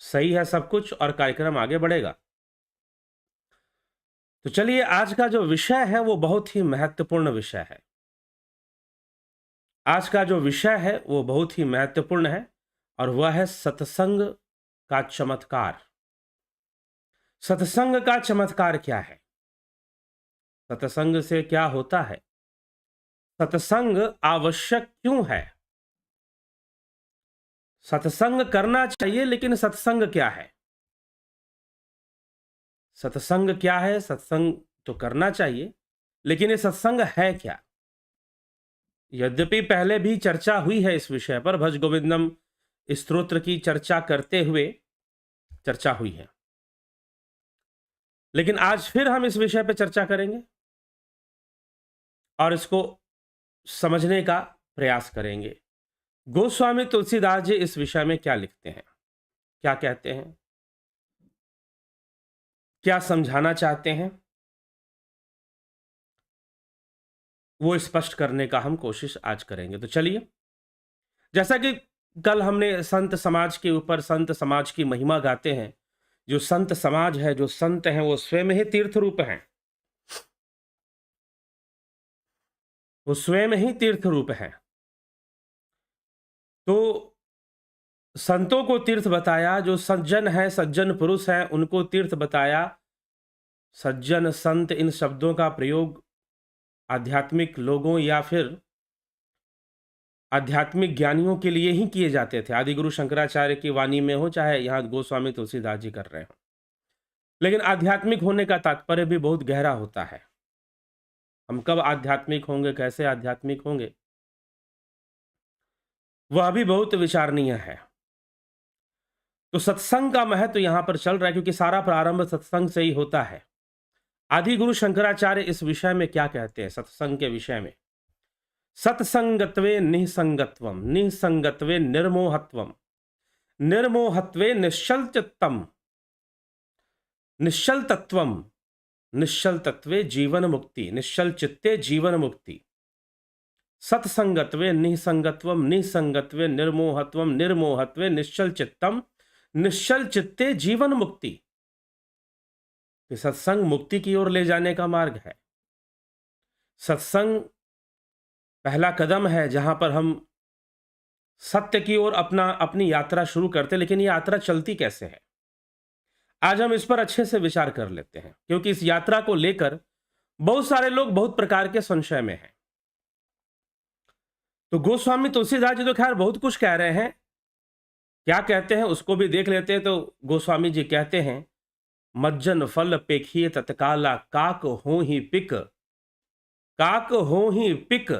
सही है सब कुछ और कार्यक्रम आगे बढ़ेगा। तो चलिए, आज का जो विषय है वो बहुत ही महत्वपूर्ण विषय है। आज का जो विषय है वो बहुत ही महत्वपूर्ण है और वह है सत्संग का चमत्कार। सत्संग का चमत्कार क्या है? सत्संग से क्या होता है? सत्संग आवश्यक क्यों है? सत्संग करना चाहिए, लेकिन सत्संग क्या है? सत्संग क्या है? सत्संग तो करना चाहिए, लेकिन ये सत्संग है क्या? यद्यपि पहले भी चर्चा हुई है इस विषय पर, भज गोविंदम स्तोत्र की चर्चा करते हुए चर्चा हुई है, लेकिन आज फिर हम इस विषय पर चर्चा करेंगे और इसको समझने का प्रयास करेंगे। गोस्वामी तुलसीदास जी इस विषय में क्या लिखते हैं, क्या कहते हैं, क्या समझाना चाहते हैं, वो स्पष्ट करने का हम कोशिश आज करेंगे। तो चलिए, जैसा कि कल हमने संत समाज के ऊपर, संत समाज की महिमा गाते हैं। जो संत समाज है, जो संत हैं, वो स्वयं ही तीर्थ रूप हैं। वो स्वयं ही तीर्थ रूप हैं। तो संतों को तीर्थ बताया, जो सज्जन है, सज्जन पुरुष हैं, उनको तीर्थ बताया। सज्जन, संत, इन शब्दों का प्रयोग आध्यात्मिक लोगों या फिर आध्यात्मिक ज्ञानियों के लिए ही किए जाते थे। आदि गुरु शंकराचार्य की वाणी में हो, चाहे यहाँ गोस्वामी तुलसीदास जी कर रहे हो। लेकिन आध्यात्मिक होने का तात्पर्य भी बहुत गहरा होता है। हम कब आध्यात्मिक होंगे, कैसे आध्यात्मिक होंगे, वह भी बहुत विचारणीय है। तो सत्संग का महत्व यहां पर चल रहा है, क्योंकि सारा प्रारंभ सत्संग से ही होता है। आदि गुरु शंकराचार्य इस विषय में क्या कहते हैं? सत्संग के विषय में, सत्संगत्वे निसंगत्वम, निसंगत्वे निर्मोहत्वम, निर्मोहत्वे निश्चल चित्तम, निश्चल तत्वम, निश्चल तत्वे जीवन मुक्ति, निश्चल चित्ते जीवन मुक्ति। सत्संगत्वे निसंगत्वम, निसंगत्वे निर्मोहत्वम, निर्मोहत्वे निश्चल चित्तम, निश्चल चित्ते जीवन मुक्ति। सत्संग मुक्ति की ओर ले जाने का मार्ग है। सत्संग पहला कदम है जहां पर हम सत्य की ओर अपनी यात्रा शुरू करते। लेकिन ये यात्रा चलती कैसे है, आज हम इस पर अच्छे से विचार कर लेते हैं, क्योंकि इस यात्रा को लेकर बहुत सारे लोग बहुत प्रकार के संशय में हैं। तो गोस्वामी तुलसीदास जी तो खैर बहुत कुछ कह रहे हैं, क्या कहते हैं उसको भी देख लेते हैं। तो गोस्वामी जी कहते हैं, मज्जन फल पेखिए तत्काला, काक हो ही पिक, काक हो ही पिक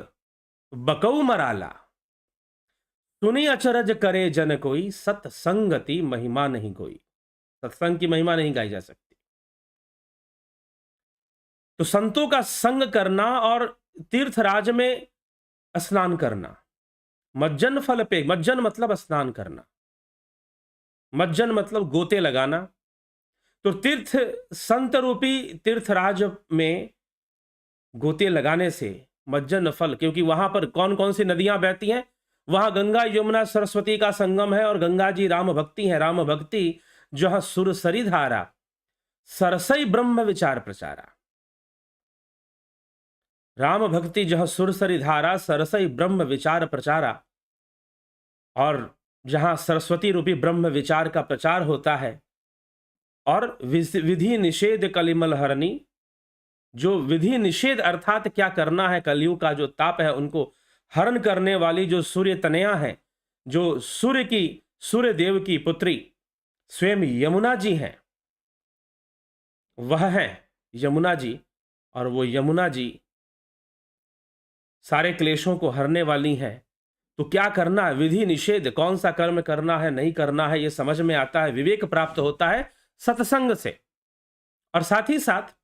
बकऊ मराला, सुनी अचरज करे जन कोई, सत्संगति महिमा नहीं कोई। सत्संग की महिमा नहीं गाई जा सकती। तो संतों का संग करना और तीर्थराज में स्नान करना। मज्जन फल पे, मज्जन मतलब स्नान करना, मज्जन मतलब गोते लगाना। तो तीर्थ, संत रूपी तीर्थराज में गोते लगाने से मज्जन फल, क्योंकि वहां पर कौन कौन सी नदियां बहती हैं? वहां गंगा यमुना सरस्वती का संगम है, और गंगा जी राम भक्ति है। राम भक्ति जहां सुरसरी धारा, सरसई ब्रह्म विचार प्रचारा। राम भक्ति जहां सुरसरी धारा, सरसई ब्रह्म विचार प्रचारा। और जहां सरस्वती रूपी ब्रह्म विचार का प्रचार होता है, और विधि निषेध कलिमल हरणी, जो विधि निषेध अर्थात क्या करना है, कलयुग का जो ताप है उनको हरण करने वाली जो सूर्य तनया है, जो सूर्य देव की पुत्री स्वयं यमुना जी हैं, वह है यमुना जी। और वो यमुना जी सारे क्लेशों को हरने वाली हैं। तो क्या करना है, विधि निषेध, कौन सा कर्म करना है, नहीं करना है, ये समझ में आता है। विवेक प्राप्त होता है सत्संग से, और साथ ही साथ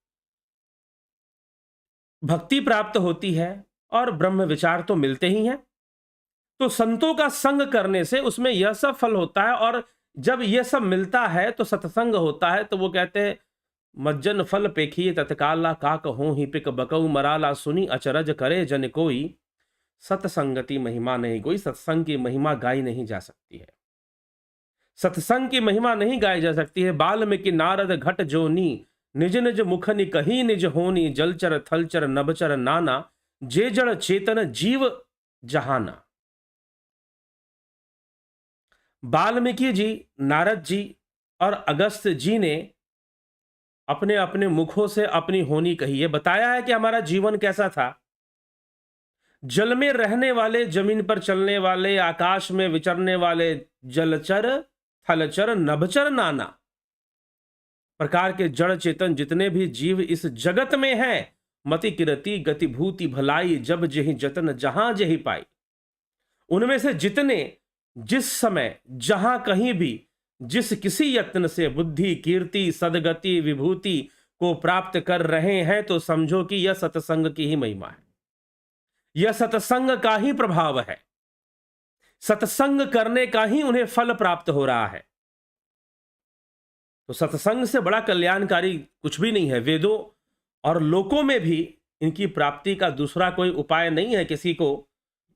भक्ति प्राप्त होती है, और ब्रह्म विचार तो मिलते ही हैं। तो संतों का संग करने से उसमें यह सब फल होता है, और जब यह सब मिलता है तो सत्संग होता है। तो वो कहते हैं, मज्जन फल पेखिए तत्काला, काक हो ही पिक बकऊ मराला, सुनी अचरज करे जन कोई, सत्संगति महिमा नहीं कोई। सत्संग की महिमा गाई नहीं जा सकती है। सत्संग की महिमा नहीं गाई जा सकती है। बाल्मीकि नारद घट जोनी, निज निज मुखनि कही निज होनी, जलचर थलचर नभचर नाना, जे जड़ चेतन जीव जहाना। वाल्मीकि जी, नारद जी और अगस्त जी ने अपने अपने मुखों से अपनी होनी कही है, बताया है कि हमारा जीवन कैसा था। जल में रहने वाले, जमीन पर चलने वाले, आकाश में विचरने वाले, जलचर थलचर नभचर नाना प्रकार के जड़ चेतन जितने भी जीव इस जगत में हैं, मति किरति गति भूति भलाई, जब जेहि जतन जहां जेहि पाई। उनमें से जितने जिस समय जहां कहीं भी जिस किसी यत्न से बुद्धि कीर्ति सदगति विभूति को प्राप्त कर रहे हैं, तो समझो कि यह सत्संग की ही महिमा है, यह सत्संग का ही प्रभाव है, सत्संग करने का ही उन्हें फल प्राप्त हो रहा है। तो सत्संग से बड़ा कल्याणकारी कुछ भी नहीं है। वेदों और लोकों में भी इनकी प्राप्ति का दूसरा कोई उपाय नहीं है। किसी को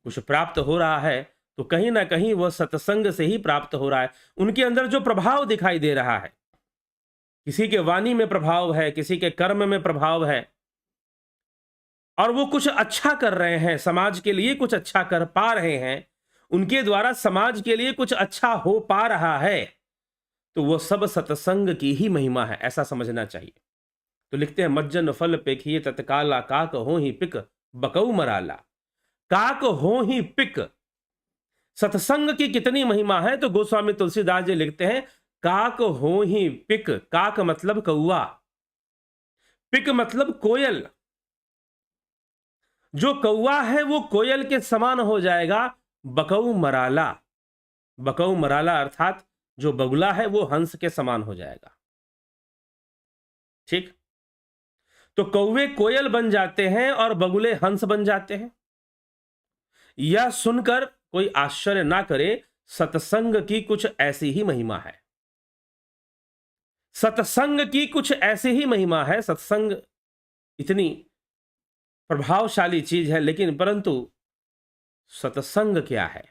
कुछ प्राप्त हो रहा है तो कहीं ना कहीं वह सत्संग से ही प्राप्त हो रहा है। उनके अंदर जो प्रभाव दिखाई दे रहा है, किसी के वाणी में प्रभाव है, किसी के कर्म में प्रभाव है, और वो कुछ अच्छा कर रहे हैं, समाज के लिए कुछ अच्छा कर पा रहे हैं, उनके द्वारा समाज के लिए कुछ अच्छा हो पा रहा है, तो वो सब सत्संग की ही महिमा है, ऐसा समझना चाहिए। तो लिखते हैं, मज्जन फल पेखिए तत्काला, काक हो ही पिक बकऊ मराला। काक हो ही पिक, सत्संग की कितनी महिमा है। तो गोस्वामी तुलसीदास जी लिखते हैं, काक हो ही पिक। काक मतलब कौआ, पिक मतलब कोयल। जो कौआ है वो कोयल के समान हो जाएगा। बकऊ मराला, बकऊ मराला अर्थात जो बगुला है वो हंस के समान हो जाएगा। ठीक, तो कौवे कोयल बन जाते हैं और बगुले हंस बन जाते हैं। यह सुनकर कोई आश्चर्य ना करे, सत्संग की कुछ ऐसी ही महिमा है, सत्संग की कुछ ऐसी ही महिमा है। सत्संग इतनी प्रभावशाली चीज है, लेकिन परंतु सत्संग क्या है,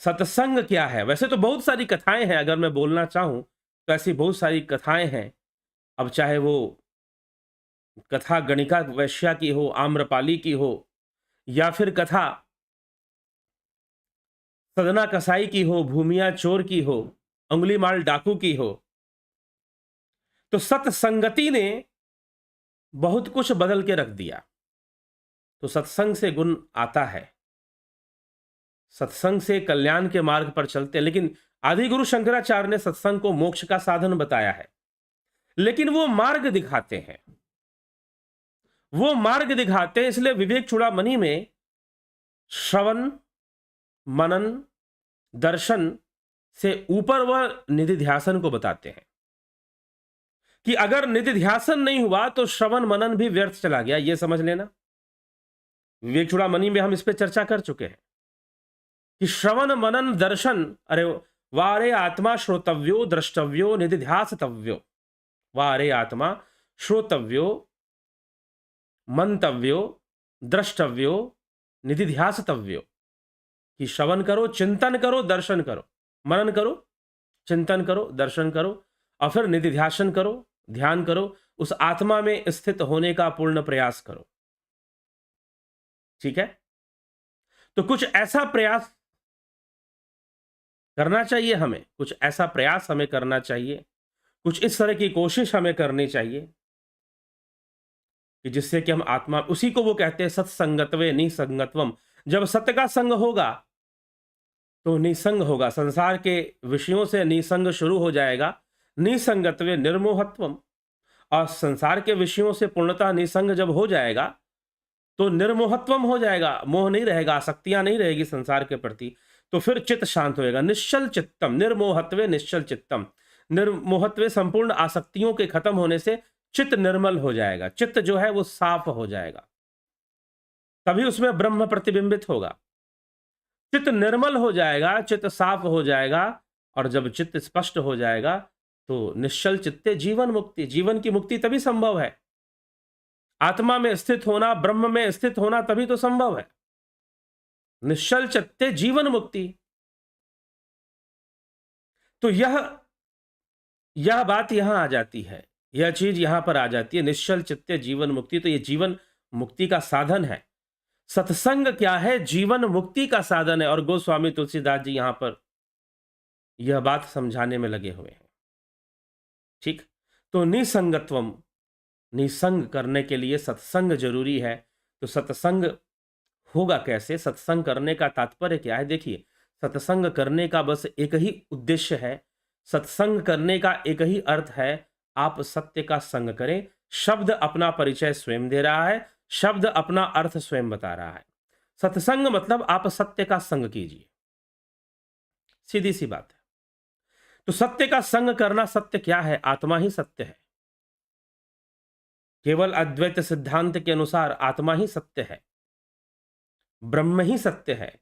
सत्संग क्या है। वैसे तो बहुत सारी कथाएं हैं, अगर मैं बोलना चाहूं तो ऐसी बहुत सारी कथाएं हैं। अब चाहे वो कथा गणिका वैश्या की हो, आम्रपाली की हो, या फिर कथा सदना कसाई की हो, भूमिया चोर की हो, अंगुली माल डाकू की हो, तो सत्संगति ने बहुत कुछ बदल के रख दिया। तो सत्संग से गुण आता है, सत्संग से कल्याण के मार्ग पर चलते हैं। लेकिन आदि गुरु शंकराचार्य ने सत्संग को मोक्ष का साधन बताया है, लेकिन वो मार्ग दिखाते हैं, वो मार्ग दिखाते हैं। इसलिए विवेक चूड़ामणि में श्रवण मनन दर्शन से ऊपर वह निधिध्यासन को बताते हैं कि अगर निधिध्यासन नहीं हुआ तो श्रवण मनन भी व्यर्थ चला गया, यह समझ लेना। विवेक चूड़ामणि में हम इस पर चर्चा कर चुके हैं कि श्रवण मनन दर्शन, अरे वारे आत्मा श्रोतव्यो द्रष्टव्यो निधिध्यासतव्यो, वारे आत्मा श्रोतव्यो मंतव्यो द्रष्टव्यो निधिध्यासतव्यो, कि श्रवण करो, चिंतन करो, दर्शन करो, मनन करो, चिंतन करो, दर्शन करो, और फिर निधिध्यासन करो, ध्यान करो, उस आत्मा में स्थित होने का पूर्ण प्रयास करो। ठीक है, तो कुछ ऐसा प्रयास करना चाहिए हमें, कुछ ऐसा प्रयास हमें करना चाहिए, कुछ इस तरह की कोशिश हमें करनी चाहिए कि जिससे कि हम आत्मा, उसी को वो कहते हैं सत्संगत्वे निसंगत्वम। जब सत्य का संग होगा तो निसंग होगा, संसार के विषयों से निसंग शुरू हो जाएगा। निसंगत्वे निर्मोहत्वम, और संसार के विषयों से पूर्णतः निसंग जब हो जाएगा तो निर्मोहत्वम हो जाएगा, मोह नहीं रहेगा, आसक्तियां नहीं रहेगी संसार के प्रति, तो फिर चित्त शांत होएगा। निश्चल चित्तम, निर्मोहत्वे निश्चल चित्तम, निर्मोहत्वे संपूर्ण आसक्तियों के खत्म होने से चित्त निर्मल हो जाएगा, चित्त जो है वो साफ हो जाएगा, तभी उसमें ब्रह्म प्रतिबिंबित होगा। चित्त निर्मल हो जाएगा, चित्त साफ हो जाएगा, और जब चित्त स्पष्ट हो जाएगा तो निश्चल चित्ते जीवन मुक्ति, जीवन की मुक्ति तभी संभव है। आत्मा में स्थित होना, ब्रह्म में स्थित होना तभी तो संभव है। निश्चल चित्ते जीवन मुक्ति, तो यह बात यहां आ जाती है, यह चीज यहां पर आ जाती है, निश्चल चित्ते जीवन मुक्ति। तो ये जीवन मुक्ति का साधन है। सत्संग क्या है? जीवन मुक्ति का साधन है। और गोस्वामी तुलसीदास जी यहां पर यह बात समझाने में लगे हुए हैं। ठीक। तो निसंगत्वम, निसंग करने के लिए सत्संग जरूरी है। तो सत्संग होगा कैसे? सत्संग करने का तात्पर्य क्या है? देखिए, सत्संग करने का बस एक ही उद्देश्य है, सत्संग करने का एक ही अर्थ है, आप सत्य का संग करें। शब्द अपना परिचय स्वयं दे रहा है, शब्द अपना अर्थ स्वयं बता रहा है। सत्संग मतलब आप सत्य का संग कीजिए, सीधी सी बात है। तो सत्य का संग करना, सत्य क्या है? आत्मा ही सत्य है। केवल अद्वैत सिद्धांत के अनुसार आत्मा ही सत्य है, ब्रह्म ही सत्य है।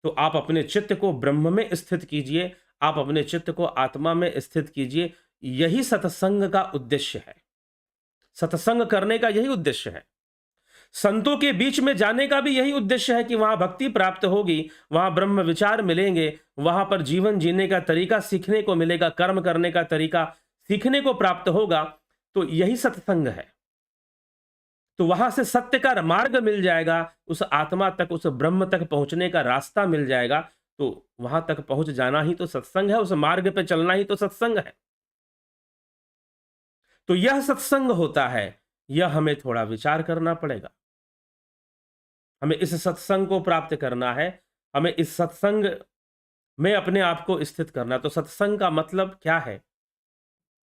तो आप अपने चित्त को ब्रह्म में स्थित कीजिए, आप अपने चित्त को आत्मा में स्थित कीजिए। यही सत्संग का उद्देश्य है, सत्संग करने का यही उद्देश्य है। संतों के बीच में जाने का भी यही उद्देश्य है कि वहां भक्ति प्राप्त होगी, वहां ब्रह्म विचार मिलेंगे, वहां पर जीवन जीने का तरीका सीखने को मिलेगा, कर्म करने का तरीका सीखने को प्राप्त होगा। तो यही सत्संग है। तो वहां से सत्य का मार्ग मिल जाएगा, उस आत्मा तक, उस ब्रह्म तक पहुंचने का रास्ता मिल जाएगा। तो वहां तक पहुंच जाना ही तो सत्संग है, उस मार्ग पे चलना ही तो सत्संग है। तो यह सत्संग होता है, यह हमें थोड़ा विचार करना पड़ेगा। हमें इस सत्संग को प्राप्त करना है, हमें इस सत्संग में अपने आप को स्थित करना। तो सत्संग का मतलब क्या है?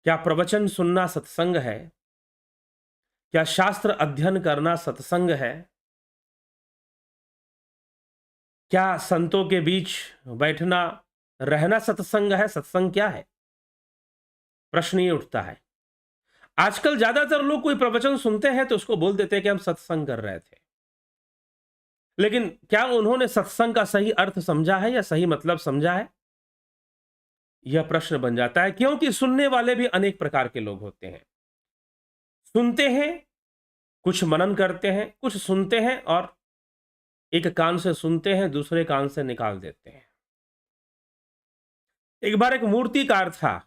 क्या प्रवचन सुनना सत्संग है? क्या शास्त्र अध्ययन करना सत्संग है? क्या संतों के बीच बैठना रहना सत्संग है? सत्संग क्या है? प्रश्न ये उठता है। आजकल ज्यादातर लोग कोई प्रवचन सुनते हैं तो उसको बोल देते हैं कि हम सत्संग कर रहे थे, लेकिन क्या उन्होंने सत्संग का सही अर्थ समझा है या सही मतलब समझा है? यह प्रश्न बन जाता है, क्योंकि सुनने वाले भी अनेक प्रकार के लोग होते हैं। सुनते हैं, कुछ मनन करते हैं, कुछ सुनते हैं और एक कान से सुनते हैं, दूसरे कान से निकाल देते हैं। एक बार एक मूर्तिकार था,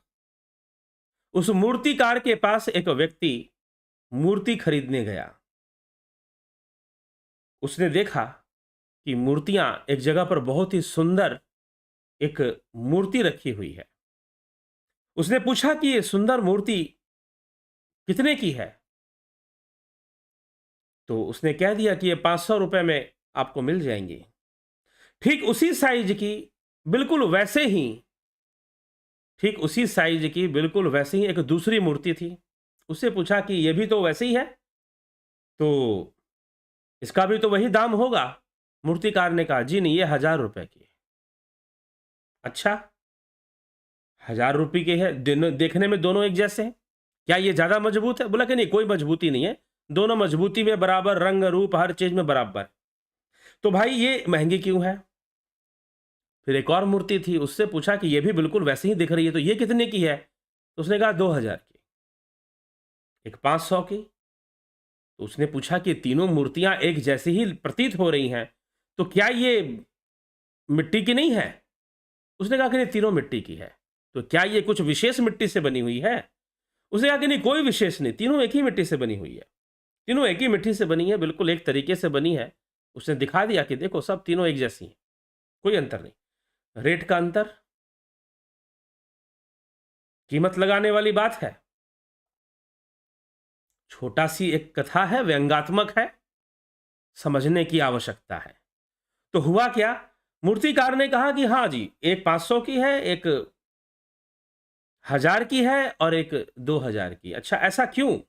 उस मूर्तिकार के पास एक व्यक्ति मूर्ति खरीदने गया। उसने देखा कि मूर्तियां एक जगह पर बहुत ही सुंदर एक मूर्ति रखी हुई है। उसने पूछा कि ये सुंदर मूर्ति कितने की है? तो उसने कह दिया कि ये 500 रुपए में आपको मिल जाएंगी। ठीक उसी साइज की, बिल्कुल वैसे ही, ठीक उसी साइज की, बिल्कुल वैसे ही एक दूसरी मूर्ति थी। उससे पूछा कि ये भी तो वैसे ही है, तो इसका भी तो वही दाम होगा? मूर्तिकार ने कहा, जी नहीं, ये 1000 रुपए की है। अच्छा, 1000 रुपये की है, देखने में दोनों एक जैसे हैं, क्या ये ज्यादा मजबूत है? बोला कि नहीं, कोई मजबूती नहीं है, दोनों मजबूती में बराबर, रंग रूप हर चीज में बराबर। तो भाई ये महंगी क्यों है? फिर एक और मूर्ति थी, उससे पूछा कि ये भी बिल्कुल वैसे ही दिख रही है, तो ये कितने की है? तो उसने कहा 2000 की। एक 500 की। तो उसने पूछा कि तीनों मूर्तियां एक जैसी ही प्रतीत हो रही हैं, तो क्या ये मिट्टी की नहीं है? उसने कहा कि नहीं, तीनों मिट्टी की है। तो क्या ये कुछ विशेष मिट्टी से बनी हुई है? उसने कहा कि नहीं, कोई विशेष नहीं, तीनों एक ही मिट्टी से बनी हुई है, तीनों एक ही मिट्टी से बनी है, बिल्कुल एक तरीके से बनी है। उसने दिखा दिया कि देखो, सब तीनों एक जैसी हैं, कोई अंतर नहीं। रेट का अंतर, कीमत लगाने वाली बात है। छोटा सी एक कथा है, व्यंग्यात्मक है, समझने की आवश्यकता है। तो हुआ क्या? मूर्तिकार ने कहा कि हाँ जी, एक 500 की है, एक 1000 की है और एक 2000 की। अच्छा, ऐसा क्यों?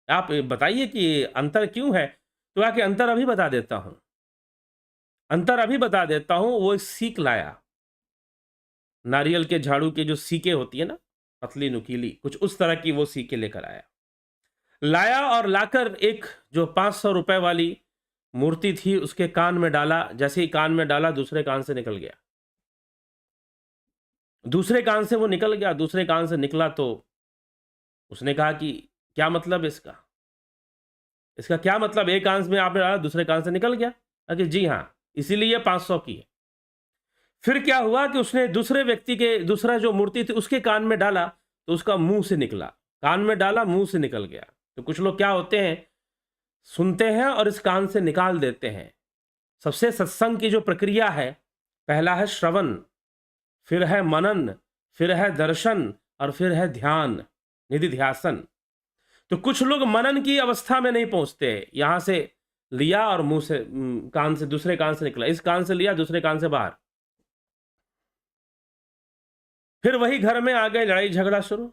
आप बताइए कि अंतर क्यों है? तो आके अंतर अभी बता देता हूं, अंतर अभी बता देता हूं। वो एक सीक लाया, नारियल के झाड़ू के जो सीके होती है ना, पतली नुकीली, कुछ उस तरह की वो सीके लेकर लाया और लाकर एक जो 500 रुपए वाली मूर्ति थी उसके कान में डाला। जैसे ही कान में डाला, दूसरे कान से निकल गया, दूसरे कान से वो निकल गया, दूसरे कान से निकला। तो उसने कहा कि क्या मतलब इसका? इसका क्या मतलब? एक कान में आपने डाला, दूसरे कान से निकल गया। कि जी हाँ, इसीलिए 500 की है। फिर क्या हुआ कि उसने दूसरे व्यक्ति के दूसरा जो मूर्ति थी उसके कान में डाला, तो उसका मुंह से निकला, कान में डाला मुंह से निकल गया। तो कुछ लोग क्या होते हैं, सुनते हैं और इस कान से निकाल देते हैं। सबसे सत्संग की जो प्रक्रिया है, पहला है श्रवण, फिर है मनन, फिर है दर्शन और फिर है ध्यान, निधिध्यासन। तो कुछ लोग मनन की अवस्था में नहीं पहुंचते, यहां से लिया और मुंह से कान से दूसरे कान से निकला, इस कान से लिया दूसरे कान से बाहर, फिर वही घर में आ गए, लड़ाई झगड़ा शुरू।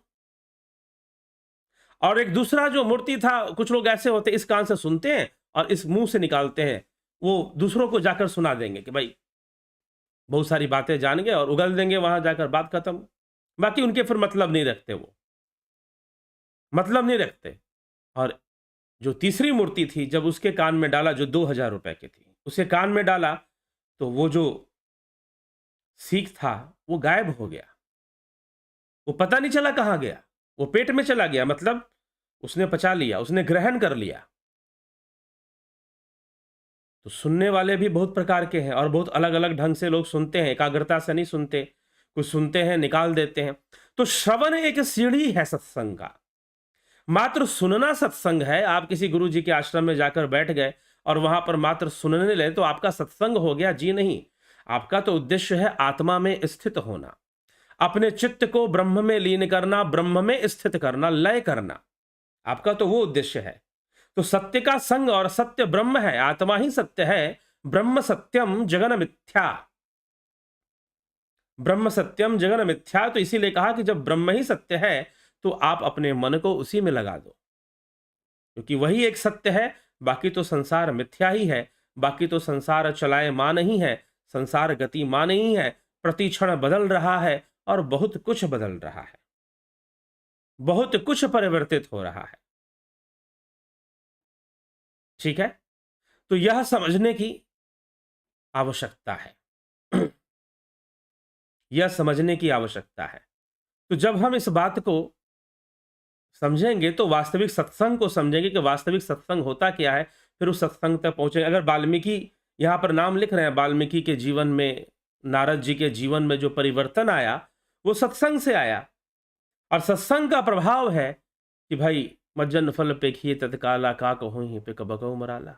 और एक दूसरा जो मूर्ति था, कुछ लोग ऐसे होते इस कान से सुनते हैं और इस मुंह से निकालते हैं, वो दूसरों को जाकर सुना देंगे कि भाई बहुत सारी बातें जान गए और उगल देंगे, वहां जाकर बात खत्म। बाकी उनके फिर मतलब नहीं रखते, वो मतलब नहीं रखते। और जो तीसरी मूर्ति थी, जब उसके कान में डाला, जो 2000 रुपए की थी, उसके कान में डाला, तो वो जो सीख था वो गायब हो गया, वो पता नहीं चला कहां गया, वो पेट में चला गया, मतलब उसने पचा लिया, उसने ग्रहण कर लिया। तो सुनने वाले भी बहुत प्रकार के हैं और बहुत अलग अलग ढंग से लोग सुनते हैं, एकाग्रता से नहीं सुनते, कुछ सुनते हैं निकाल देते हैं। तो श्रवण एक सीढ़ी है सत्संग का, मात्र सुनना सत्संग है। आप किसी गुरु जी के आश्रम में जाकर बैठ गए और वहां पर मात्र सुनने लगे तो आपका सत्संग हो गया? जी नहीं। आपका तो उद्देश्य है आत्मा में स्थित होना, अपने चित्त को ब्रह्म में लीन करना, ब्रह्म में स्थित करना, लय करना, आपका तो वो उद्देश्य है। तो सत्य का संग, और सत्य ब्रह्म है, आत्मा ही सत्य है। ब्रह्म सत्यम जगन मिथ्या, ब्रह्म सत्यम जगन मिथ्या। तो इसीलिए कहा कि जब ब्रह्म ही सत्य है तो आप अपने मन को उसी में लगा दो, क्योंकि वही एक सत्य है। बाकी तो संसार मिथ्या ही है, बाकी तो संसार चलायमान ही है, संसार गतिमान ही है, प्रति क्षण बदल रहा है और बहुत कुछ बदल रहा है, बहुत कुछ परिवर्तित हो रहा है। ठीक है, तो यह समझने की आवश्यकता है, यह समझने की आवश्यकता है। तो जब हम इस बात को समझेंगे तो वास्तविक सत्संग को समझेंगे कि वास्तविक सत्संग होता क्या है, फिर उस सत्संग तक पहुंचेंगे। अगर वाल्मीकि यहां पर नाम लिख रहे हैं, वाल्मीकि के जीवन में, नारद जी के जीवन में जो परिवर्तन आया वो सत्संग से आया। और सत्संग का प्रभाव है कि भाई मज्जन फल पेखिए तत्काला, का कहूं ही पे कबको मराला।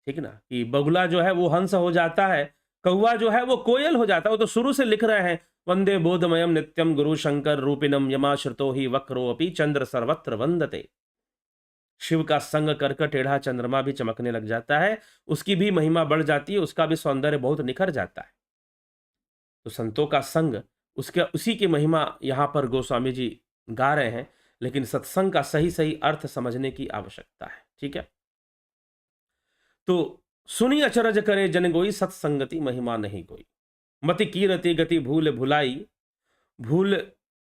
ठीक ना, कि बगुला जो है वो हंस हो जाता है, कौवा जो है वो कोयल हो जाता है। वो तो शुरू से लिख रहे हैं, वंदे बोधमयम नित्यम गुरु शंकर रूपिणम यमाश्रितो ही वक्रो अपि चंद्र सर्वत्र वंदते। शिव का संग करके टेढ़ा चंद्रमा भी चमकने लग जाता है, उसकी भी महिमा बढ़ जाती है, उसका भी सौंदर्य बहुत निखर जाता है। तो संतों का संग, उसके उसी की महिमा यहां पर गोस्वामी जी गा रहे हैं। लेकिन सत्संग का सही सही अर्थ समझने की आवश्यकता है। ठीक है, तो सुनी अचरज करे जन गोई, सत्संगति महिमा नहीं कोई। मति कीरति गति भूल भुलाई, भूल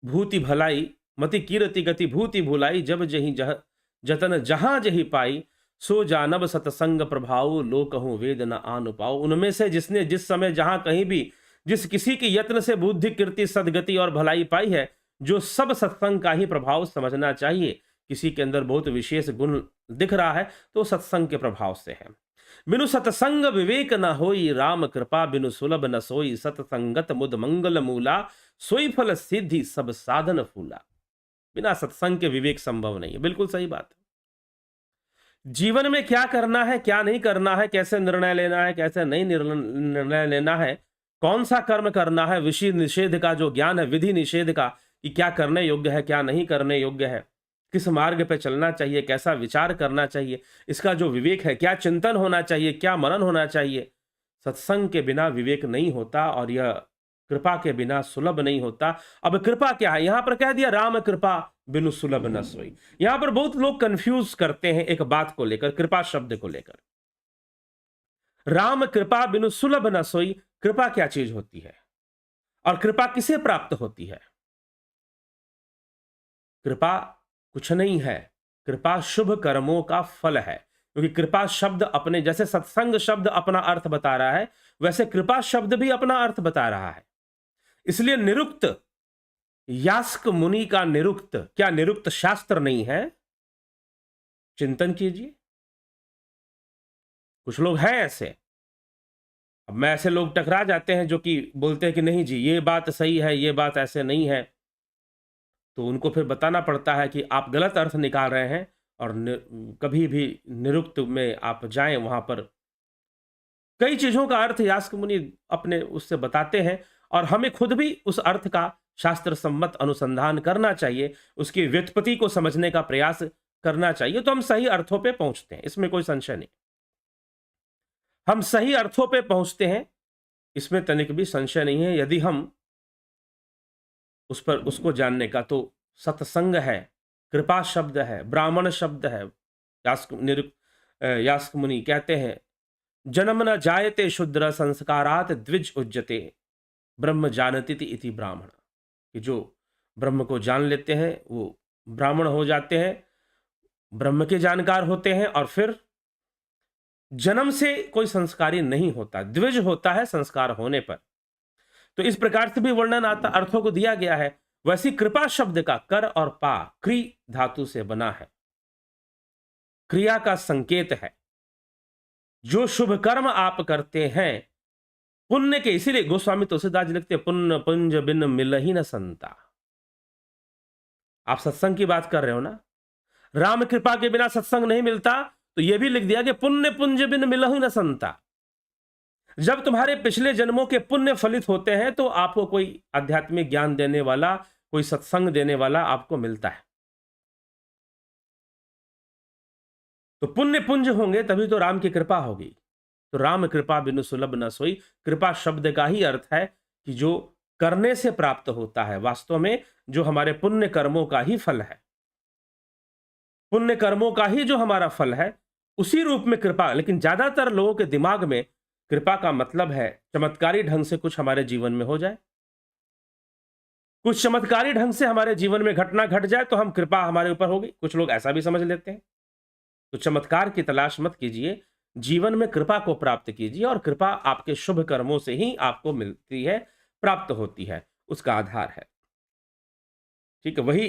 भूति भलाई, मति कीरति गति भूति भुलाई, जब जही जह जतन जहां जही पाई, सो जानब सतसंग प्रभाव, लो कहूं वेद न आन पाओ। उनमें से जिसने जिस समय जहां कहीं भी जिस किसी के यत्न से बुद्धि कीर्ति सदगति और भलाई पाई है, जो सब सत्संग का ही प्रभाव समझना चाहिए। किसी के अंदर बहुत विशेष गुण दिख रहा है तो सत्संग के प्रभाव से है। बिनु सतसंग विवेक न होई, राम कृपा बिनु सुलभ न सोई, सतसंगत मुद मंगल मूला, सोई फल सिद्धि सब साधन फूला। बिना सत्संग के विवेक संभव नहीं है। बिल्कुल सही बात है। जीवन में क्या करना है, क्या नहीं करना है, कैसे निर्णय लेना है, कैसे नहीं निर्णय लेना है, कौन सा कर्म करना है, विधि निषेध का जो ज्ञान है, विधि निषेध का, कि क्या करने योग्य है, क्या नहीं करने योग्य है, किस मार्ग पे चलना चाहिए, कैसा विचार करना चाहिए, इसका जो विवेक है, क्या चिंतन होना चाहिए, क्या मनन होना चाहिए। सत्संग के बिना विवेक नहीं होता और यह कृपा के बिना सुलभ नहीं होता। अब कृपा क्या है, यहां पर कह दिया राम कृपा बिनु सुलभ न सोई। यहां पर बहुत लोग कंफ्यूज करते हैं एक बात को लेकर, कृपा शब्द को लेकर। राम कृपा बिनु सुलभ न सोई, कृपा क्या चीज होती है और कृपा किसे प्राप्त होती है? कृपा कुछ नहीं है, कृपा शुभ कर्मों का फल है। क्योंकि कृपा शब्द अपने, जैसे सत्संग शब्द अपना अर्थ बता रहा है, वैसे कृपा शब्द भी अपना अर्थ बता रहा है। इसलिए निरुक्त, यास्क मुनि का निरुक्त, क्या निरुक्त शास्त्र नहीं है? चिंतन कीजिए। कुछ लोग हैं ऐसे अब मैं ऐसे लोग टकरा जाते हैं जो कि बोलते हैं कि नहीं जी ये बात सही है, ये बात ऐसे नहीं है। तो उनको फिर बताना पड़ता है कि आप गलत अर्थ निकाल रहे हैं और कभी भी निरुक्त में आप जाएँ वहाँ पर कई चीज़ों का अर्थ यास्क मुनि अपने उससे बताते हैं और हमें खुद भी उस अर्थ का शास्त्र सम्मत अनुसंधान करना चाहिए, उसकी व्युत्पत्ति को समझने का प्रयास करना चाहिए, तो हम सही अर्थों पे पहुँचते हैं, इसमें कोई संशय नहीं। हम सही अर्थों पे पहुँचते हैं, इसमें तनिक भी संशय नहीं है, यदि हम उस पर उसको जानने का तो सत्संग है, कृपा शब्द है, ब्राह्मण शब्द है। यास्क मुनि कहते हैं, जन्म न जायते शूद्र संस्कारात द्विज उज्जते ब्रह्म जानती इति ब्राह्मण, कि जो ब्रह्म को जान लेते हैं वो ब्राह्मण हो जाते हैं, ब्रह्म के जानकार होते हैं और फिर जन्म से कोई संस्कारी नहीं होता, द्विज होता है संस्कार होने पर। तो इस प्रकार से भी वर्णन आता अर्थों को दिया गया है। वैसी कृपा शब्द का कर और पा क्री धातु से बना है, क्रिया का संकेत है। जो शुभ कर्म आप करते हैं पुण्य के, इसीलिए गोस्वामी तुलसीदास जी लिखते पुण्य पुंज बिन मिल ही न संता। आप सत्संग की बात कर रहे हो ना, राम कृपा के बिना सत्संग नहीं मिलता, तो यह भी लिख दिया कि पुण्य पुंज बिन मिल ही न संता। जब तुम्हारे पिछले जन्मों के पुण्य फलित होते हैं तो आपको कोई आध्यात्मिक ज्ञान देने वाला, कोई सत्संग देने वाला आपको मिलता है। तो पुण्य पुंज होंगे तभी तो राम की कृपा होगी। तो राम कृपा बिनु सुलभ न सोई, कृपा शब्द का ही अर्थ है कि जो करने से प्राप्त होता है, वास्तव में जो हमारे पुण्य कर्मों का ही फल है, पुण्य कर्मों का ही जो हमारा फल है, उसी रूप में कृपा। लेकिन ज्यादातर लोगों के दिमाग में कृपा का मतलब है चमत्कारी ढंग से कुछ हमारे जीवन में हो जाए, कुछ चमत्कारी ढंग से हमारे जीवन में घटना घट जाए तो हम कृपा हमारे ऊपर होगी। कुछ लोग ऐसा भी समझ लेते हैं। तो चमत्कार की तलाश मत कीजिए, जीवन में कृपा को प्राप्त कीजिए और कृपा आपके शुभ कर्मों से ही आपको मिलती है, प्राप्त होती है, उसका आधार है। ठीक है, वही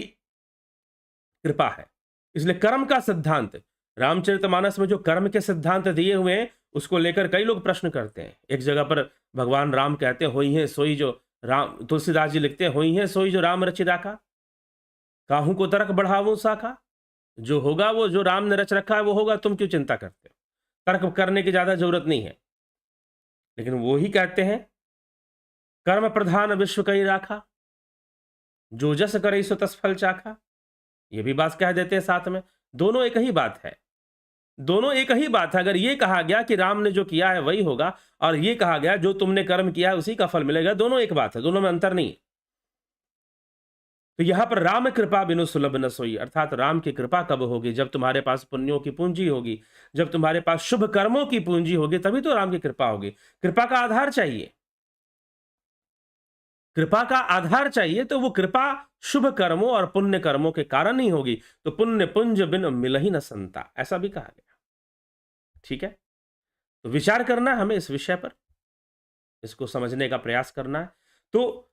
कृपा है। इसलिए कर्म का सिद्धांत, रामचरितमानस में जो कर्म के सिद्धांत दिए हुए हैं उसको लेकर कई लोग प्रश्न करते हैं। एक जगह पर भगवान राम कहते हैं होई है सोई जो राम, तुलसीदास जी लिखते हैं होई है सोई जो राम रचि राखा, काहू को तर्क बढ़ावो साखा। जो होगा वो जो राम ने रच रखा है वो होगा, तुम क्यों चिंता करते हो, तर्क करने की ज्यादा जरूरत नहीं है। लेकिन वो ही कहते हैं कर्म प्रधान विश्व कई राखा, जो जस करे सो तस फल चाखा। ये भी बात कह देते हैं साथ में, दोनों एक ही बात है, दोनों एक ही बात है। अगर ये कहा गया कि राम ने जो किया है वही होगा और ये कहा गया जो तुमने कर्म किया है उसी का फल मिलेगा, दोनों एक बात है, दोनों में अंतर नहीं है। तो यहां पर राम कृपा बिनु सुलभ न सोई, अर्थात राम की कृपा कब होगी, जब तुम्हारे पास पुण्यों की पूंजी होगी, जब तुम्हारे पास शुभ कर्मों की पूंजी होगी, तभी तो राम की कृपा होगी। कृपा का आधार चाहिए, कृपा का आधार चाहिए, तो वो कृपा शुभ कर्मों और पुण्य कर्मों के कारण ही होगी। तो पुण्य पुंज बिन मिल ही न संता, ऐसा भी कहा गया। ठीक है, तो विचार करना है हमें इस विषय पर, इसको समझने का प्रयास करना है। तो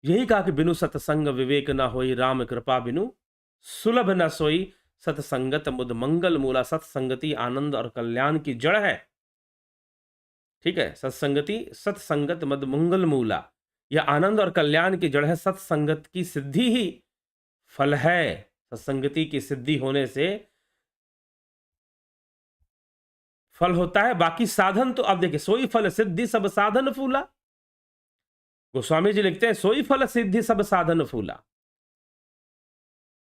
यही कहा कि बिनु सत्संग विवेक न होई, राम कृपा बिनु सुलभ न सोई, सत्संगत मुद मंगल मूला। सत्संगति आनंद और कल्याण की जड़ है। ठीक है, सत्संगति सत्संगत मद मंगल मूला, यह आनंद और कल्याण की जड़ है। सत्संगत की सिद्धि ही फल है। सत्संगति की सिद्धि होने से फल होता है, बाकी साधन तो अब देखिए, सोई फल सिद्धि सब साधन फूला। गोस्वामी जी लिखते हैं सोई फल सिद्धि सब साधन फूला,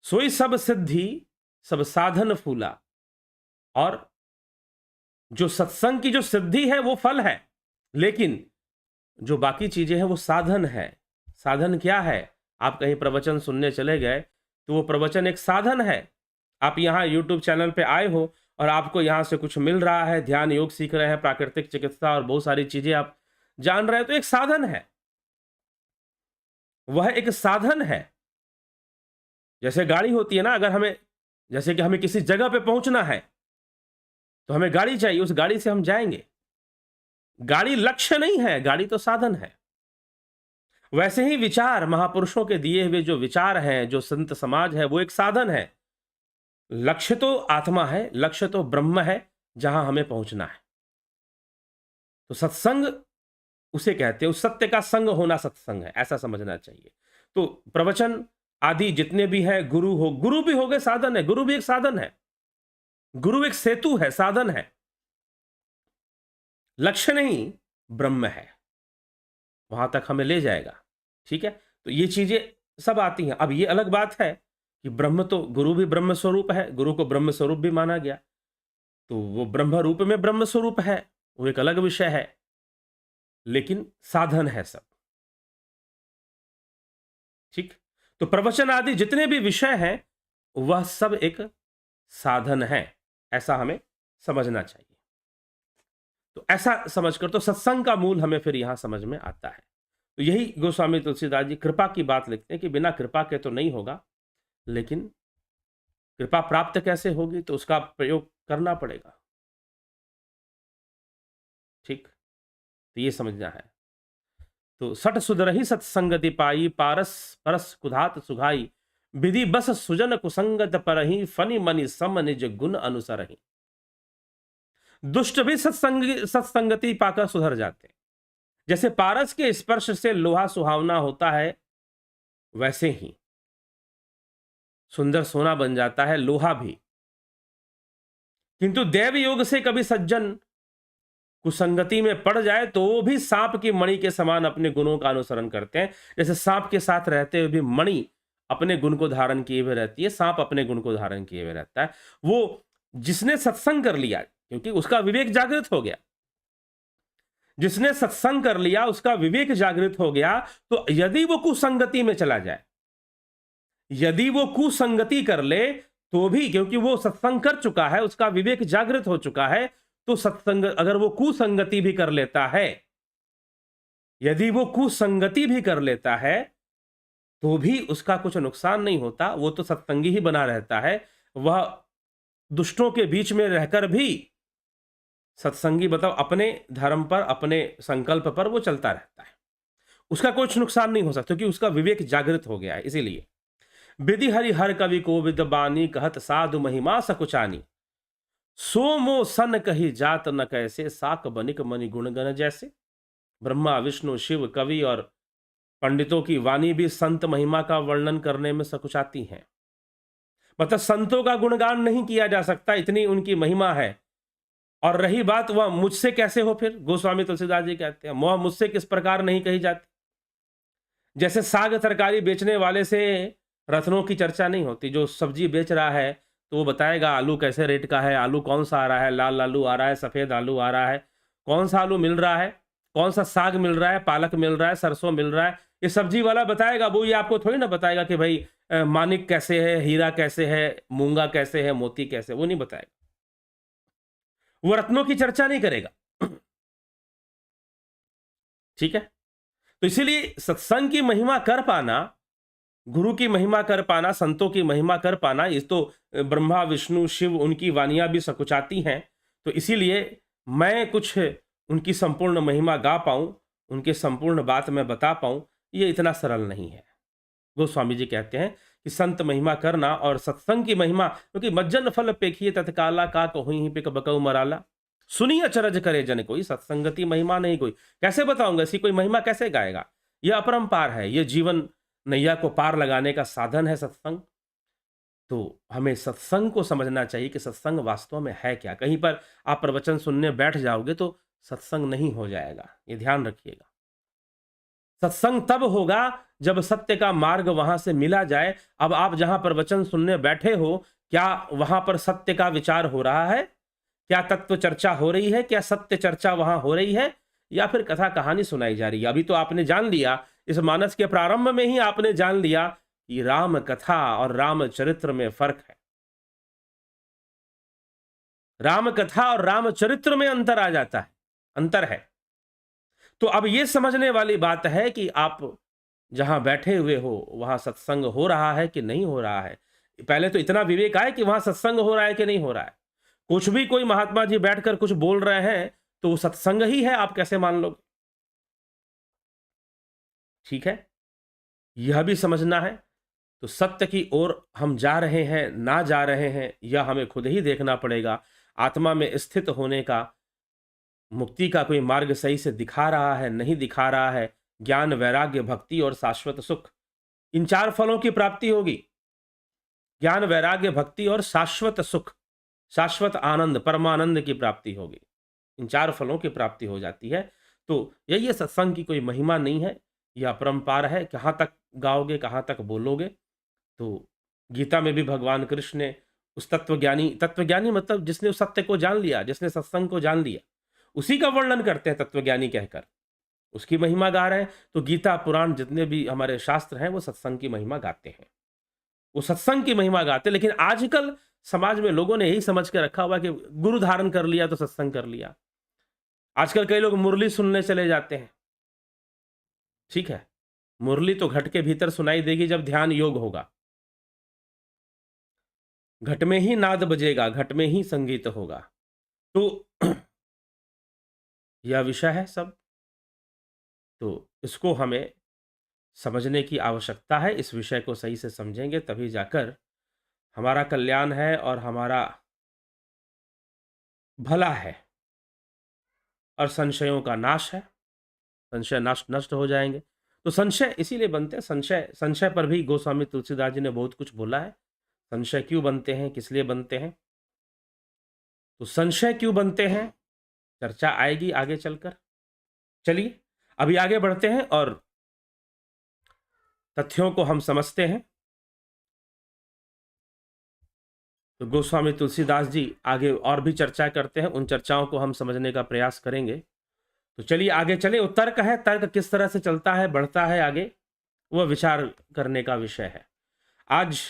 सोई सब सिद्धि सब साधन फूला। और जो सत्संग की जो सिद्धि है वो फल है, लेकिन जो बाकी चीजें हैं वो साधन है। साधन क्या है, आप कहीं प्रवचन सुनने चले गए तो वो प्रवचन एक साधन है। आप यहाँ YouTube चैनल पे आए हो और आपको यहाँ से कुछ मिल रहा है, ध्यान योग सीख रहे हैं, प्राकृतिक चिकित्सा और बहुत सारी चीजें आप जान रहे हैं, तो एक साधन है, वह एक साधन है। जैसे गाड़ी होती है ना, अगर हमें, जैसे कि हमें किसी जगह पे पहुंचना है तो हमें गाड़ी चाहिए, उस गाड़ी से हम जाएंगे। गाड़ी लक्ष्य नहीं है, गाड़ी तो साधन है। वैसे ही विचार, महापुरुषों के दिए हुए जो विचार हैं, जो संत समाज है, वो एक साधन है। लक्ष्य तो आत्मा है, लक्ष्य तो ब्रह्म है, जहां हमें पहुंचना है। तो सत्संग उसे कहते हैं, उस सत्य का संग होना सत्संग है, ऐसा समझना चाहिए। तो प्रवचन आदि जितने भी हैं, गुरु भी हो गए साधन है, गुरु भी एक साधन है, गुरु एक सेतु है, साधन है, लक्ष्य नहीं, ब्रह्म है, वहां तक हमें ले जाएगा। ठीक है, तो ये चीजें सब आती हैं। अब ये अलग बात है कि ब्रह्म, तो गुरु भी ब्रह्म स्वरूप है, गुरु को ब्रह्म स्वरूप भी माना गया, तो वो ब्रह्म रूप में ब्रह्म स्वरूप है, वो एक अलग विषय है, लेकिन साधन है सब। ठीक, तो प्रवचन आदि जितने भी विषय हैं वह सब एक साधन है, ऐसा हमें समझना चाहिए। तो ऐसा समझकर तो सत्संग का मूल हमें फिर यहां समझ में आता है। तो यही गोस्वामी तुलसीदास जी कृपा की बात लिखते हैं कि बिना कृपा के तो नहीं होगा, लेकिन कृपा प्राप्त कैसे होगी, तो उसका प्रयोग करना पड़ेगा। ठीक, तो ये समझना है। तो सठ सुधरहि सत्संगति पाई, पारस परस कुधात सुघाई, विधि बस सुजन कुसंगत परहि, फनि मनि सम निज गुण अनुसरहि। दुष्ट भी सत्संगति पाकर सुधर जाते हैं। जैसे पारस के स्पर्श से लोहा सुहावना होता है, वैसे ही सुंदर सोना बन जाता है लोहा भी। किंतु देव योग से कभी सज्जन कुसंगति में पड़ जाए तो वो भी सांप की मणि के समान अपने गुणों का अनुसरण करते हैं। जैसे सांप के साथ रहते हुए भी मणि अपने गुण को धारण किए हुए रहती है, सांप अपने गुण को धारण किए हुए रहता है। वो जिसने सत्संग कर लिया, क्योंकि उसका विवेक जागृत हो गया, जिसने सत्संग कर लिया उसका विवेक जागृत हो गया, तो यदि वो कुसंगति में चला जाए, यदि वो कुसंगति कर ले तो भी, क्योंकि वो सत्संग कर चुका है, उसका विवेक जागृत हो चुका है, तो सत्संग अगर वो कुसंगति भी कर लेता है, यदि वो कुसंगति भी कर लेता है तो भी उसका कुछ नुकसान नहीं होता, वो तो सत्संगी ही बना रहता है। वह दुष्टों के बीच में रहकर भी सत्संगी, मतलब अपने धर्म पर, अपने संकल्प पर वो चलता रहता है, उसका कुछ नुकसान नहीं हो सकता, क्योंकि उसका विवेक जागृत हो गया है। इसीलिए विधि हरि हर कवि को विद्वानी, कहत साधु महिमा सकुचानी, सोमो सन कही जात न कैसे, साक बनिक मनि गुणगण जैसे। ब्रह्मा विष्णु शिव कवि और पंडितों की वाणी भी संत महिमा का वर्णन करने में सकुचाती हैं। मतलब संतों का गुणगान नहीं किया जा सकता, इतनी उनकी महिमा है। और रही बात वह मुझसे कैसे हो, फिर गोस्वामी तुलसीदास जी कहते हैं वह मुझसे किस प्रकार नहीं कही जाती। जैसे साग तरकारी बेचने वाले से रत्नों की चर्चा नहीं होती, जो सब्जी बेच रहा है तो वो बताएगा आलू कैसे रेट का है, आलू कौन सा आ रहा है, लाल आलू आ रहा है, सफेद आलू आ रहा है, कौन सा आलू मिल रहा है, कौन सा साग मिल रहा है, पालक मिल रहा है, सरसों मिल रहा है, ये सब्जी वाला बताएगा। वो ये आपको थोड़ी ना बताएगा कि भाई मानिक कैसे है, हीरा कैसे है, मूंगा कैसे है, मोती कैसे, वो नहीं बताएगा, वो रत्नों की चर्चा नहीं करेगा। ठीक है, तो इसीलिए सत्संग की महिमा कर पाना, गुरु की महिमा कर पाना, संतों की महिमा कर पाना, इस तो ब्रह्मा विष्णु शिव उनकी वानियां भी सकुचाती हैं। तो इसीलिए मैं कुछ उनकी संपूर्ण महिमा गा पाऊं, उनके संपूर्ण बात मैं बता पाऊं, ये इतना सरल नहीं है। गोस्वामी जी कहते हैं कि संत महिमा करना और सत्संग की महिमा, क्योंकि मज्जन फल पेखिए तत्काला, का कहुई पिक बकऊ मराला, सुनी अचरज करे जन कोई, सत्संगति महिमा नहीं कोई। कैसे बताऊंगा, इसकी कोई महिमा कैसे गाएगा, यह अपरंपार है, यह जीवन नैया को पार लगाने का साधन है सत्संग। तो हमें सत्संग को समझना चाहिए कि सत्संग वास्तव में है क्या। कहीं पर आप प्रवचन सुनने बैठ जाओगे तो सत्संग नहीं हो जाएगा, ये ध्यान रखिएगा। सत्संग तब होगा जब सत्य का मार्ग वहां से मिला जाए। अब आप जहां प्रवचन सुनने बैठे हो, क्या वहां पर सत्य का विचार हो रहा है, क्या तत्व चर्चा हो रही है, क्या सत्य चर्चा वहां हो रही है, या फिर कथा कहानी सुनाई जा रही है। अभी तो आपने जान लिया, इस मानस के प्रारंभ में ही आपने जान लिया कि राम कथा और राम चरित्र में फर्क है। राम कथा और राम चरित्र में अंतर आ जाता है, अंतर है। तो अब यह समझने वाली बात है कि आप जहां बैठे हुए हो वहां सत्संग हो रहा है कि नहीं हो रहा है। पहले तो इतना विवेक आए कि वहां सत्संग हो रहा है कि नहीं हो रहा है। कुछ भी कोई महात्मा जी बैठकर कुछ बोल रहे हैं तो वो सत्संग ही है, आप कैसे मान लोगे। ठीक है, यह भी समझना है। तो सत्य की ओर हम जा रहे हैं ना जा रहे हैं, यह हमें खुद ही देखना पड़ेगा। आत्मा में स्थित होने का मुक्ति का कोई मार्ग सही से दिखा रहा है, नहीं दिखा रहा है, ज्ञान, वैराग्य, भक्ति और शाश्वत सुख, इन 4 फलों की प्राप्ति होगी। ज्ञान, वैराग्य, भक्ति और शाश्वत सुख, शाश्वत आनंद, परमानंद की प्राप्ति होगी। इन 4 फलों की प्राप्ति हो जाती है। तो यही सत्संग की कोई महिमा नहीं है, यह अपरंपार है। कहाँ तक गाओगे, कहाँ तक बोलोगे। तो गीता में भी भगवान कृष्ण ने उस तत्वज्ञानी मतलब जिसने उस सत्य को जान लिया, जिसने सत्संग को जान लिया, उसी का वर्णन करते हैं तत्वज्ञानी कहकर, उसकी महिमा गा रहे हैं। तो गीता, पुराण, जितने भी हमारे शास्त्र हैं वो सत्संग की महिमा गाते हैं, वो सत्संग की महिमा गाते हैं। लेकिन आजकल समाज में लोगों ने यही समझ के रखा हुआ कि गुरु धारण कर लिया तो सत्संग कर लिया। आजकल कई लोग मुरली सुनने चले जाते हैं। ठीक है, मुरली तो घट के भीतर सुनाई देगी जब ध्यान योग होगा, घट में ही नाद बजेगा, घट में ही संगीत होगा। तो यह विषय है सब। तो इसको हमें समझने की आवश्यकता है। इस विषय को सही से समझेंगे तभी जाकर हमारा कल्याण है और हमारा भला है, और संशयों का नाश है। संशय नष्ट हो जाएंगे। तो संशय इसीलिए बनते हैं, संशय पर भी गोस्वामी तुलसीदास जी ने बहुत कुछ बोला है। संशय क्यों बनते हैं, किस लिए बनते हैं, तो संशय क्यों बनते हैं चर्चा आएगी आगे चलकर। चलिए अभी आगे बढ़ते हैं और तथ्यों को हम समझते हैं। तो गोस्वामी तुलसीदास जी आगे और भी चर्चा करते हैं, उन चर्चाओं को हम समझने का प्रयास करेंगे। तो चलिए आगे चले। वो तर्क है, तर्क किस तरह से चलता है, बढ़ता है आगे, वह विचार करने का विषय है। आज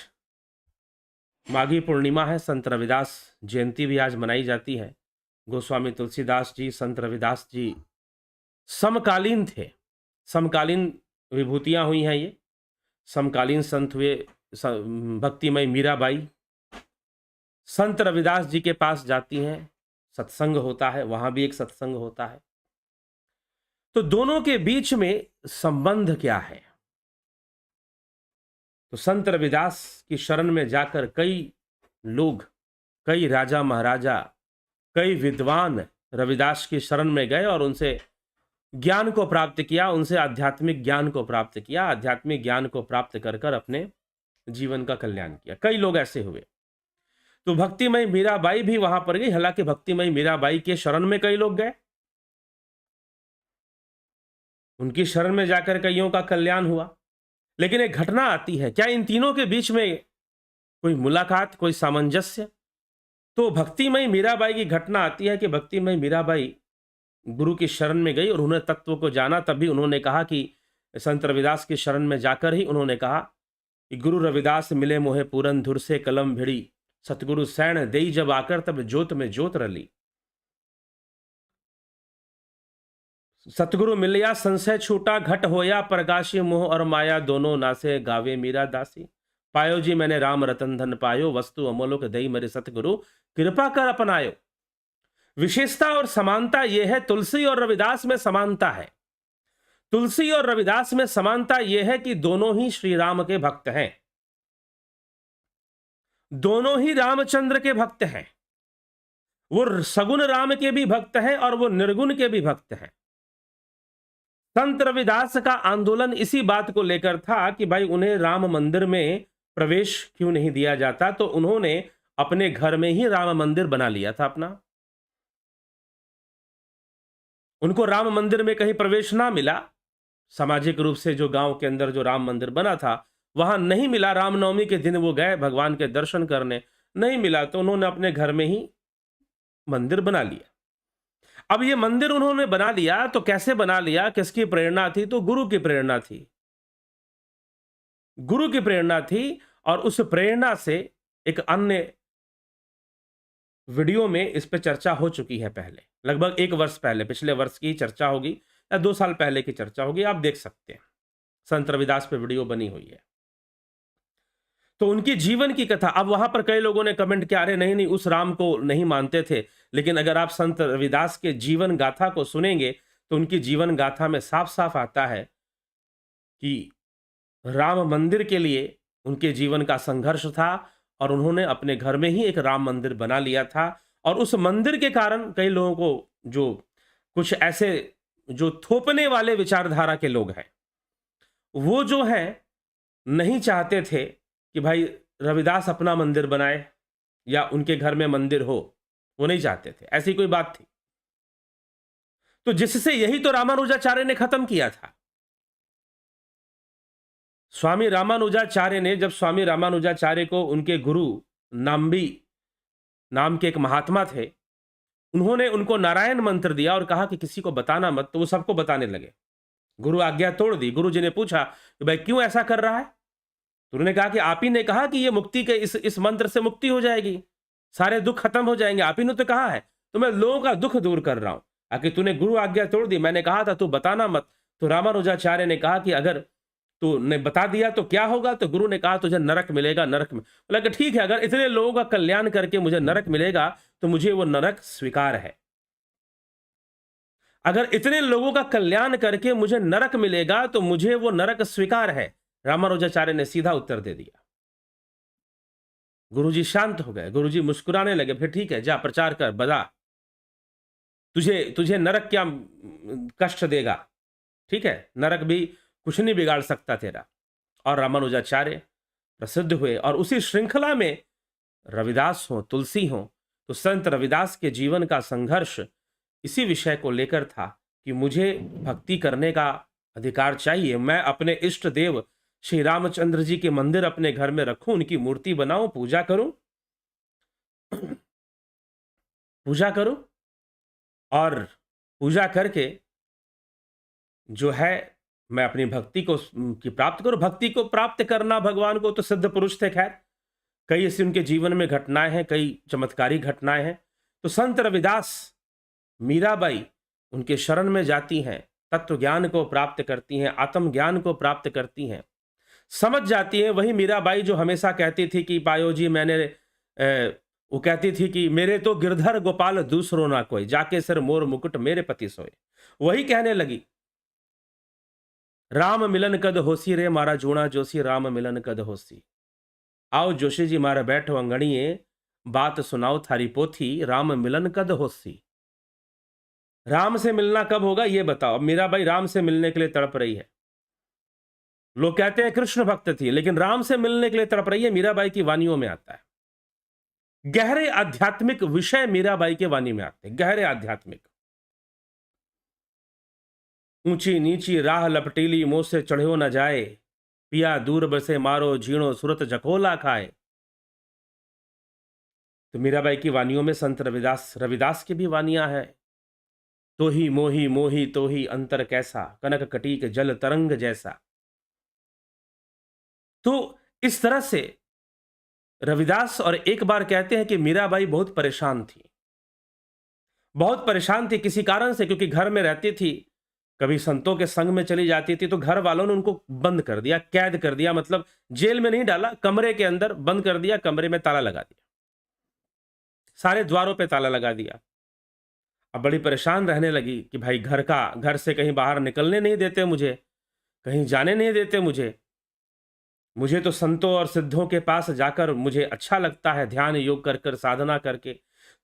माघी पूर्णिमा है, संत रविदास जयंती भी आज मनाई जाती है। गोस्वामी तुलसीदास जी, संत रविदास जी समकालीन थे, समकालीन विभूतियां हुई हैं। ये समकालीन संत हुए। भक्तिमय मीराबाई संत रविदास जी के पास जाती हैं, सत्संग होता है, वहां भी एक सत्संग होता है। तो दोनों के बीच में संबंध क्या है। तो संत रविदास की शरण में जाकर कई लोग, कई राजा महाराजा, कई विद्वान रविदास की शरण में गए और उनसे ज्ञान को प्राप्त किया, उनसे आध्यात्मिक ज्ञान को प्राप्त किया, आध्यात्मिक ज्ञान को प्राप्त कर कर अपने जीवन का कल्याण किया। कई लोग ऐसे हुए। तो भक्तिमय मीराबाई भी वहां पर गई। हालांकि भक्तिमय मीराबाई के शरण में कई लोग गए, उनकी शरण में जाकर कईयों का कल्याण हुआ। लेकिन एक घटना आती है, क्या इन तीनों के बीच में कोई मुलाकात, कोई सामंजस्य। तो भक्तिमय मीराबाई की घटना आती है कि भक्तिमय मीराबाई गुरु की शरण में गई और उन्होंने तत्व को जाना। तभी उन्होंने कहा कि संत रविदास की शरण में जाकर ही उन्होंने कहा कि गुरु रविदास मिले मोहे पूरन धुर से कलम भिड़ी, सतगुरु सैण देई जब आकर तब जोत में जोत रली। सतगुरु मिलया संशय छूटा, घट होया प्रकाशी, मोह और माया दोनों नासे, गावे मीरा दासी। पायो जी मैंने राम रतन धन पायो, वस्तु अमोलोक दई मेरे सतगुरु कृपा कर अपनायो। विशेषता और समानता यह है, तुलसी और रविदास में समानता है। तुलसी और रविदास में समानता यह है कि दोनों ही श्री राम के भक्त हैं, दोनों ही रामचंद्र के भक्त हैं। वो सगुण राम के भी भक्त हैं और वो निर्गुण के भी भक्त हैं। संत रविदास का आंदोलन इसी बात को लेकर था कि भाई उन्हें राम मंदिर में प्रवेश क्यों नहीं दिया जाता। तो उन्होंने अपने घर में ही राम मंदिर बना लिया था अपना। उनको राम मंदिर में कहीं प्रवेश ना मिला, सामाजिक रूप से जो गांव के अंदर जो राम मंदिर बना था वहां नहीं मिला। रामनवमी के दिन वो गए भगवान के दर्शन करने, नहीं मिला तो उन्होंने अपने घर में ही मंदिर बना लिया। अब ये मंदिर उन्होंने बना लिया तो कैसे बना लिया, किसकी प्रेरणा थी, तो गुरु की प्रेरणा थी, गुरु की प्रेरणा थी। और उस प्रेरणा से एक अन्य वीडियो में इस पे चर्चा हो चुकी है पहले, लगभग 1 वर्ष पहले, पिछले वर्ष की चर्चा होगी या 2 साल पहले की चर्चा होगी, आप देख सकते हैं, संत रविदास पे वीडियो बनी हुई है। तो उनकी जीवन की कथा। अब वहां पर कई लोगों ने कमेंट किया, अरे नहीं उस राम को नहीं मानते थे। लेकिन अगर आप संत रविदास के जीवन गाथा को सुनेंगे तो उनकी जीवन गाथा में साफ साफ आता है कि राम मंदिर के लिए उनके जीवन का संघर्ष था और उन्होंने अपने घर में ही एक राम मंदिर बना लिया था। और उस मंदिर के कारण कई लोगों को जो कुछ ऐसे जो थोपने वाले विचारधारा के लोग हैं, वो जो हैं नहीं चाहते थे कि भाई रविदास अपना मंदिर बनाए या उनके घर में मंदिर हो, वो नहीं चाहते थे, ऐसी कोई बात थी। तो जिससे यही तो रामानुजाचार्य ने खत्म किया था। स्वामी रामानुजाचार्य ने, जब स्वामी रामानुजाचार्य को उनके गुरु नाम्बी नाम के एक महात्मा थे, उन्होंने उनको नारायण मंत्र दिया और कहा कि किसी को बताना मत, तो वो सबको बताने लगे। गुरु आज्ञा तोड़ दी। गुरु जी ने पूछा कि भाई क्यों ऐसा कर रहा है? तो उन्होंने कहा कि आप ही ने कहा कि ये मुक्ति के इस मंत्र से मुक्ति हो जाएगी, सारे दुख खत्म हो जाएंगे, आप ही ने तो कहा है, तो मैं लोगों का दुख दूर कर रहा हूं। आखिर तूने गुरु आज्ञा तोड़ दी, मैंने कहा था तू बताना मत। तो रामानुजाचार्य ने कहा कि अगर तूने बता दिया तो क्या होगा? तो गुरु ने कहा तुझे नरक मिलेगा, नरक में। बोला कि ठीक है, अगर इतने लोगों का कल्याण करके मुझे नरक मिलेगा तो मुझे वो नरक स्वीकार है। अगर इतने लोगों का कल्याण करके मुझे नरक मिलेगा तो मुझे वो नरक स्वीकार है। रामानुजाचार्य ने सीधा उत्तर दे दिया। गुरुजी शांत हो गए, गुरुजी मुस्कुराने लगे, फिर ठीक है, जा प्रचार कर, बता, तुझे नरक क्या कष्ट देगा, ठीक है, नरक भी कुछ नहीं बिगाड़ सकता तेरा। और रामानुजाचार्य प्रसिद्ध हुए। और उसी श्रृंखला में रविदास हो, तुलसी हो, तो संत रविदास के जीवन का संघर्ष इसी विषय को लेकर था कि मुझे भक्ति करने का अधिकार चाहिए, मैं अपने इष्ट देव श्री रामचंद्र जी के मंदिर अपने घर में रखूं, उनकी मूर्ति बनाऊं, पूजा करूं पूजा करूं और पूजा करके जो है मैं अपनी भक्ति को की प्राप्त करूं। भक्ति को प्राप्त करना भगवान को तो सिद्ध पुरुष थे, खैर कई ऐसी उनके जीवन में घटनाएं हैं, कई चमत्कारी घटनाएं हैं। तो संत रविदास, मीराबाई उनके शरण में जाती हैं, तत्व ज्ञान को प्राप्त करती हैं, आत्म ज्ञान को प्राप्त करती हैं, समझ जाती हैं। वही मीराबाई जो हमेशा कहती थी कि पायो जी मैंने वो कहती थी कि मेरे तो गिरधर गोपाल दूसरो ना कोई, जाके सिर मोर मुकुट मेरे पति सोए। वही कहने लगी, राम मिलन कद होसी रे मारा जूणा जोशी, राम मिलन कद होसी। आओ जोशी जी मारा बैठो अंगणिए, बात सुनाओ थारी पोथी, राम मिलन कद होसी। राम से मिलना कब होगा ये बताओ। अब मीराबाई राम से मिलने के लिए तड़प रही है। लोग कहते हैं कृष्ण भक्त थी, लेकिन राम से मिलने के लिए तड़प रही है। मीराबाई की वानियों में आता है। गहरे आध्यात्मिक विषय मीराबाई के वाणी में आते हैं, गहरे आध्यात्मिक। ऊंची नीची राह लपटीली, मुंह से चढ़ो न जाए, पिया दूर बसे मारो झीणो, सुरत झकोला खाए। तो मीराबाई की वानियों में संत रविदास की भी वानियां हैं। तो ही मोही मोही तो ही अंतर कैसा, कनक कटीक जल तरंग जैसा। तो इस तरह से रविदास, और एक बार कहते हैं कि मीराबाई बहुत परेशान थी, बहुत परेशान थी किसी कारण से, क्योंकि घर में रहती थी, कभी संतों के संग में चली जाती थी, तो घर वालों ने उनको बंद कर दिया, कैद कर दिया, मतलब जेल में नहीं डाला, कमरे के अंदर बंद कर दिया, कमरे में ताला लगा दिया, सारे द्वारों पे ताला लगा दिया। अब बड़ी परेशान रहने लगी कि भाई घर से कहीं बाहर निकलने नहीं देते मुझे, कहीं जाने नहीं देते मुझे तो संतों और सिद्धों के पास जाकर मुझे अच्छा लगता है, ध्यान योग कर कर साधना करके।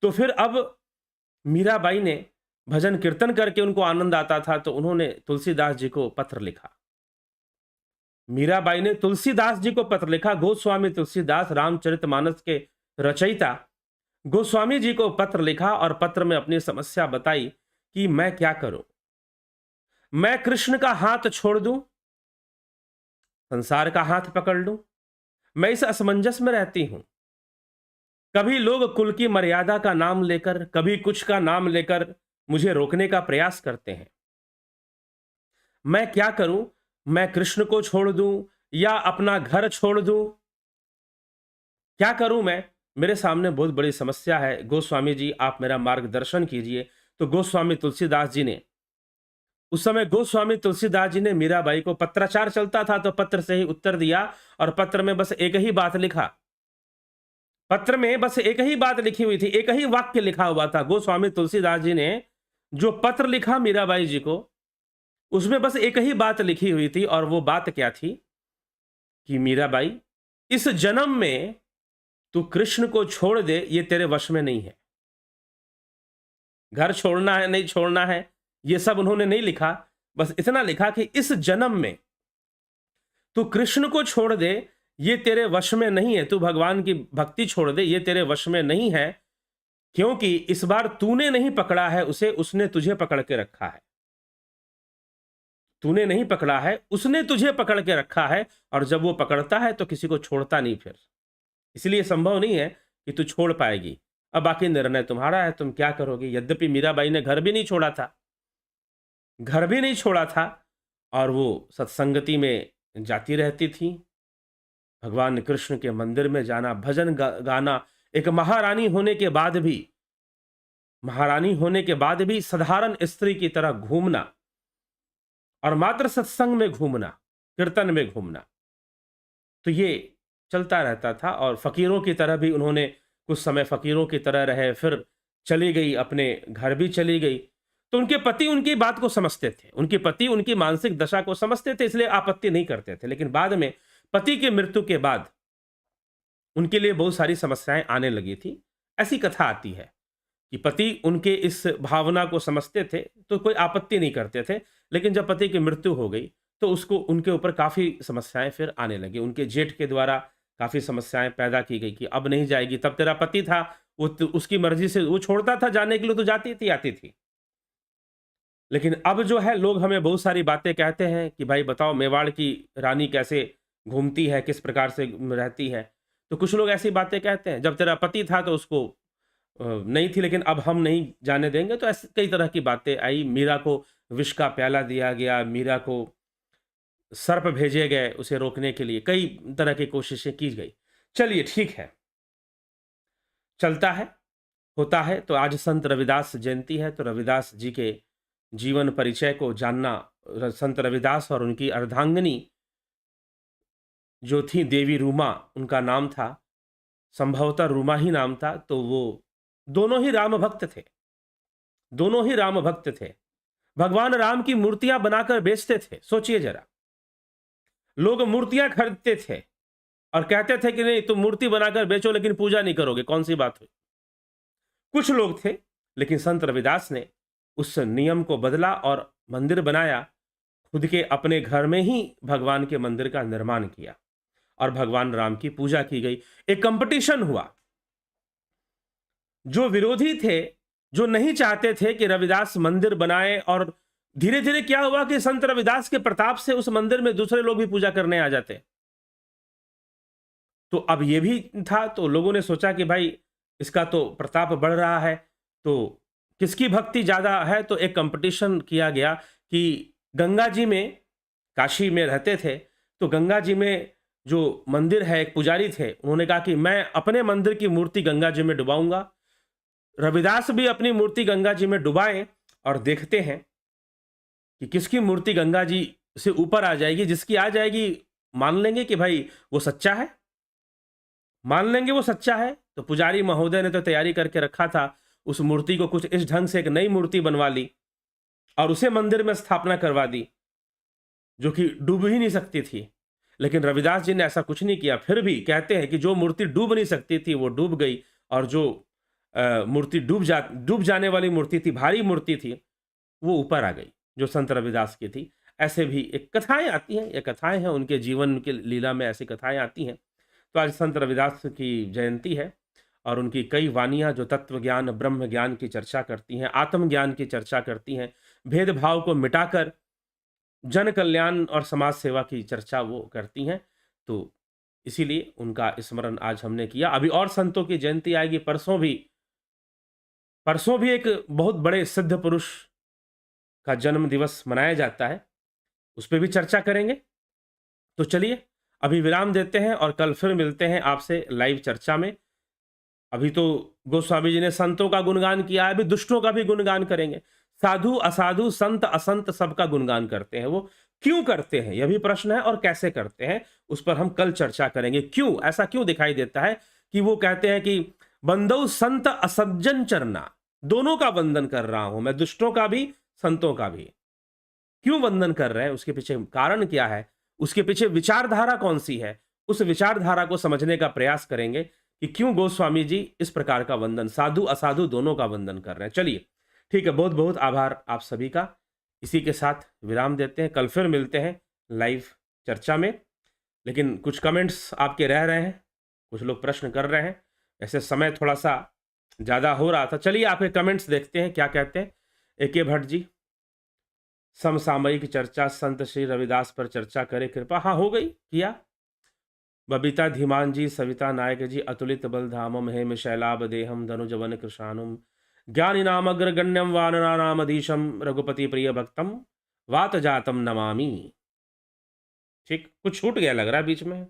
तो फिर अब मीराबाई ने भजन कीर्तन करके उनको आनंद आता था, तो उन्होंने तुलसीदास जी को पत्र लिखा। मीराबाई ने तुलसीदास जी को पत्र लिखा। गोस्वामी तुलसीदास रामचरितमानस के रचयिता गोस्वामी जी को पत्र लिखा और पत्र में अपनी समस्या बताई कि मैं क्या करूं, मैं कृष्ण का हाथ छोड़ दूं, संसार का हाथ पकड़ लूं, मैं इस असमंजस में रहती हूं। कभी लोग कुल की मर्यादा का नाम लेकर, कभी कुछ का नाम लेकर मुझे रोकने का प्रयास करते हैं। मैं क्या करूं? मैं कृष्ण को छोड़ दूं या अपना घर छोड़ दूं? क्या करूं मैं? मेरे सामने बहुत बड़ी समस्या है, गोस्वामी जी आप मेरा मार्गदर्शन कीजिए। तो गोस्वामी तुलसीदास जी ने, उस समय गोस्वामी तुलसीदास जी ने मीराबाई को, पत्राचार चलता था तो पत्र से ही उत्तर दिया, और पत्र में बस एक ही बात लिखा, पत्र में बस एक ही बात लिखी हुई थी, एक ही वाक्य लिखा हुआ था। गोस्वामी तुलसीदास जी ने जो पत्र लिखा मीराबाई जी को, उसमें बस एक ही बात लिखी हुई थी, और वो बात क्या थी कि मीराबाई, इस जन्म में तू कृष्ण को छोड़ दे, ये तेरे वश में नहीं है। घर छोड़ना है नहीं छोड़ना है ये सब उन्होंने नहीं लिखा, बस इतना लिखा कि इस जन्म में तू कृष्ण को छोड़ दे, ये तेरे वश में नहीं है, तू भगवान की भक्ति छोड़ दे, ये तेरे वश में नहीं है, क्योंकि इस बार तूने नहीं पकड़ा है उसे, उसने तुझे पकड़ के रखा है। तूने नहीं पकड़ा है, उसने तुझे पकड़ के रखा है, और जब वो पकड़ता है तो किसी को छोड़ता नहीं फिर। इसलिए संभव नहीं है कि तू छोड़ पाएगी। अब बाकी निर्णय तुम्हारा है, तुम क्या करोगे। यद्यपि मीराबाई ने घर भी नहीं छोड़ा था, घर भी नहीं छोड़ा था, और वो सत्संगति में जाती रहती थी, भगवान कृष्ण के मंदिर में जाना, भजन गाना, एक महारानी होने के बाद भी, महारानी होने के बाद भी साधारण स्त्री की तरह घूमना, और मात्र सत्संग में घूमना, कीर्तन में घूमना, तो ये चलता रहता था। और फकीरों की तरह भी उन्होंने कुछ समय फकीरों की तरह रहे, फिर चली गई, अपने घर भी चली गई। तो उनके पति उनकी बात को समझते थे, उनके पति उनकी मानसिक दशा को समझते थे, इसलिए आपत्ति नहीं करते थे। लेकिन बाद में पति के मृत्यु के बाद उनके लिए बहुत सारी समस्याएं आने लगी थी। ऐसी कथा आती है कि पति उनके इस भावना को समझते थे तो कोई आपत्ति नहीं करते थे, लेकिन जब पति की मृत्यु हो गई तो उसको उनके ऊपर काफ़ी समस्याएं फिर आने लगी। उनके जेठ के द्वारा काफ़ी समस्याएं पैदा की गई कि अब नहीं जाएगी, तब तेरा पति था, वो उसकी मर्जी से वो छोड़ता था जाने के लिए, तो जाती थी, आती थी। लेकिन अब जो है, लोग हमें बहुत सारी बातें कहते हैं कि भाई बताओ मेवाड़ की रानी कैसे घूमती है, किस प्रकार से रहती है। तो कुछ लोग ऐसी बातें कहते हैं, जब तेरा पति था तो उसको नहीं थी, लेकिन अब हम नहीं जाने देंगे। तो ऐसे कई तरह की बातें आई। मीरा को विष का प्याला दिया गया, मीरा को सर्प भेजे गए उसे रोकने के लिए, कई तरह की कोशिशें की गई। चलिए ठीक है, चलता है, होता है। तो आज संत रविदास जयंती है, तो रविदास जी के जीवन परिचय को जानना, संत रविदास और उनकी अर्धांगिनी जो थी देवी रूमा, उनका नाम था, संभवतः रूमा ही नाम था। तो वो दोनों ही राम भक्त थे, दोनों ही राम भक्त थे। भगवान राम की मूर्तियां बनाकर बेचते थे। सोचिए जरा, लोग मूर्तियां खरीदते थे और कहते थे कि नहीं तुम मूर्ति बनाकर बेचो लेकिन पूजा नहीं करोगे, कौन सी बात हुई। कुछ लोग थे, लेकिन संत रविदास ने उस नियम को बदला और मंदिर बनाया, खुद के अपने घर में ही भगवान के मंदिर का निर्माण किया और भगवान राम की पूजा की गई। एक कंपटीशन हुआ, जो विरोधी थे, जो नहीं चाहते थे कि रविदास मंदिर बनाए, और धीरे धीरे क्या हुआ कि संत रविदास के प्रताप से उस मंदिर में दूसरे लोग भी पूजा करने आ जाते। तो अब ये भी था, तो लोगों ने सोचा कि भाई इसका तो प्रताप बढ़ रहा है, तो किसकी भक्ति ज्यादा है। तो एक कंपटीशन किया गया कि गंगा जी में, काशी में रहते थे, तो गंगा जी में जो मंदिर है, एक पुजारी थे, उन्होंने कहा कि मैं अपने मंदिर की मूर्ति गंगा जी में डुबाऊंगा। रविदास भी अपनी मूर्ति गंगा जी में डुबाएं और देखते हैं कि किसकी मूर्ति गंगा जी से ऊपर आ जाएगी। जिसकी आ जाएगी मान लेंगे कि भाई वो सच्चा है, मान लेंगे वो सच्चा है। तो पुजारी महोदय ने तो तैयारी करके रखा था, उस मूर्ति को कुछ इस ढंग से एक नई मूर्ति बनवा ली और उसे मंदिर में स्थापना करवा दी, जो कि डूब ही नहीं सकती थी। लेकिन रविदास जी ने ऐसा कुछ नहीं किया। फिर भी कहते हैं कि जो मूर्ति डूब नहीं सकती थी वो डूब गई, और जो मूर्ति डूब जाने वाली मूर्ति थी, भारी मूर्ति थी, वो ऊपर आ गई, जो संत रविदास की थी। ऐसे भी एक कथाएं आती हैं, ये कथाएं हैं, उनके जीवन की लीला में ऐसी कथाएं आती हैं। तो आज संत रविदास की जयंती है और उनकी कई वानियां जो तत्व ज्ञान, ब्रह्म ज्ञान की चर्चा करती हैं, आत्मज्ञान की चर्चा करती हैं, भेदभाव को मिटाकर जन कल्याण और समाज सेवा की चर्चा वो करती हैं। तो इसीलिए उनका स्मरण आज हमने किया। अभी और संतों की जयंती आएगी, परसों भी एक बहुत बड़े सिद्ध पुरुष का जन्म दिवस मनाया जाता है, उस पर भी चर्चा करेंगे। तो चलिए अभी विराम देते हैं और कल फिर मिलते हैं आपसे लाइव चर्चा में। अभी तो गोस्वामी जी ने संतों का गुणगान किया है, अभी दुष्टों का भी गुणगान करेंगे। साधु असाधु संत असंत सबका गुणगान करते हैं, वो क्यों करते हैं यह भी प्रश्न है, और कैसे करते हैं उस पर हम कल चर्चा करेंगे। क्यों ऐसा क्यों दिखाई देता है कि वो कहते हैं कि बंदौ संत असज्जन चरना, दोनों का वंदन कर रहा हूं मैं, दुष्टों का भी संतों का भी। क्यों वंदन कर रहे हैं, उसके पीछे कारण क्या है, उसके पीछे विचारधारा कौन सी है, उस विचारधारा को समझने का प्रयास करेंगे कि क्यों गोस्वामी जी इस प्रकार का वंदन, साधु असाधु दोनों का वंदन कर रहे हैं। चलिए ठीक है, बहुत बहुत आभार आप सभी का। इसी के साथ विराम देते हैं, कल फिर मिलते हैं लाइव चर्चा में। लेकिन कुछ कमेंट्स आपके रह रहे हैं, कुछ लोग प्रश्न कर रहे हैं, ऐसे समय थोड़ा सा ज़्यादा हो रहा था। चलिए आपके कमेंट्स देखते हैं क्या कहते हैं। AK भट्ट जी, समसामयिक चर्चा संत श्री रविदास पर चर्चा करे कृपा। हाँ, हो गई, किया। बबीता धीमान जी, सविता नायक जी, अतुलित बलधामम हेम शैलाभ देहम धनुजवन कृशानुम ज्ञानिनामग्रगण्यम वानरानामधीशम रघुपति प्रिय भक्तम वात जातम नमामि। ठीक, कुछ छूट गया लग रहा है बीच में,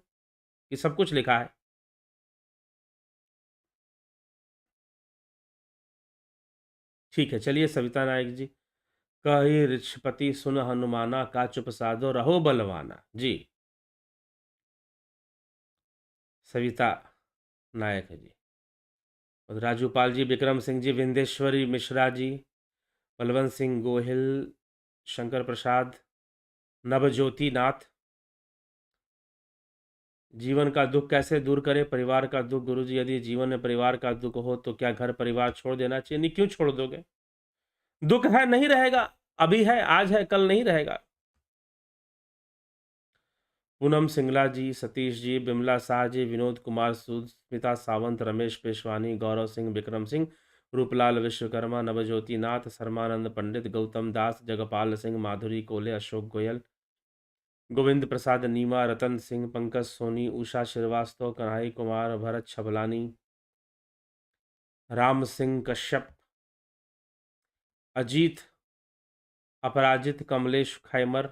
कि सब कुछ लिखा है? ठीक है, चलिए सविता नायक जी, कही ऋषपति सुन हनुमाना का चुप साधो रहो बलवाना। जी, सविता नायक जी, राजूपाल जी, विक्रम सिंह जी, विंदेश्वरी मिश्रा जी, बलवंत सिंह गोहिल, शंकर प्रसाद, नवज्योति नाथ, जीवन का दुख कैसे दूर करें, परिवार का दुख। गुरुजी, यदि जीवन में परिवार का दुख हो तो क्या घर परिवार छोड़ देना चाहिए? नहीं, क्यों छोड़ दोगे? दुख है, नहीं रहेगा। अभी है, आज है, कल नहीं रहेगा। पूनम सिंगला जी, सतीश जी, बिमला शाह जी, विनोद कुमार सूद, स्मिता सावंत, रमेश पेशवानी, गौरव सिंह, विक्रम सिंह, रूपलाल विश्वकर्मा, नवज्योति नाथ, शर्मानंद पंडित, गौतम दास, जगपाल सिंह, माधुरी कोले, अशोक गोयल, गोविंद प्रसाद नीमा, रतन सिंह, पंकज सोनी, उषा श्रीवास्तव, कन्हई कुमार, भरत छबलानी, राम सिंह कश्यप, अजीत, अपराजित, कमलेश खैमर,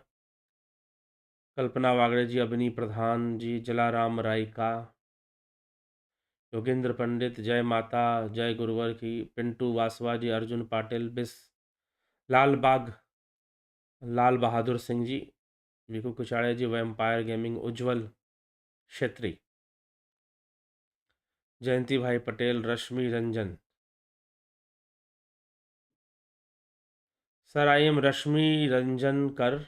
कल्पना वागड़े जी, अवनी प्रधान जी, जलाराम रायका, योगेंद्र पंडित, जय माता, जय गुरुवर की, पिंटू वासवा जी, अर्जुन पाटिल, बिस, Lal Bagh, Lal Bahadur Singh ji, Viku Kuchade ji, Vampire Gaming, Ujjwal Kshetri, Jayanti Bhai Patel, Rashmi Ranjan. Sir, I am Rashmi Ranjan कर।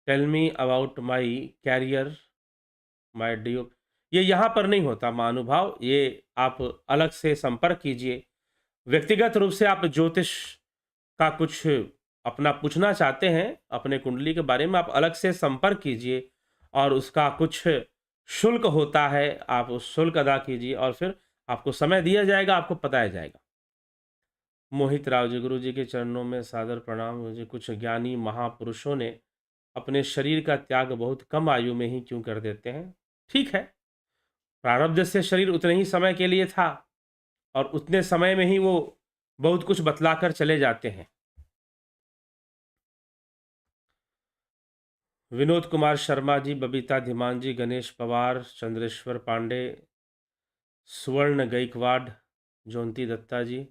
Tell me about my career, my due. ये यहाँ पर नहीं होता महानुभाव, ये आप अलग से संपर्क कीजिए। व्यक्तिगत रूप से आप ज्योतिष का कुछ अपना पूछना चाहते हैं, अपने कुंडली के बारे में, आप अलग से संपर्क कीजिए और उसका कुछ शुल्क होता है, आप उस शुल्क अदा कीजिए और फिर आपको समय दिया जाएगा, आपको बताया जाएगा। मोहित राव जी, गुरु जी के चरणों में सादर प्रणाम। मुझे कुछ ज्ञानी महापुरुषों ने अपने शरीर का त्याग बहुत कम आयु में ही क्यों कर देते हैं? ठीक है, प्रारब्ध से शरीर उतने ही समय के लिए था और उतने समय में ही वो बहुत कुछ बतलाकर चले जाते हैं। विनोद कुमार शर्मा जी, बबीता धीमान जी, गणेश पवार, चंद्रेश्वर पांडे, सुवर्ण गायकवाड़, जयंती दत्ता जी,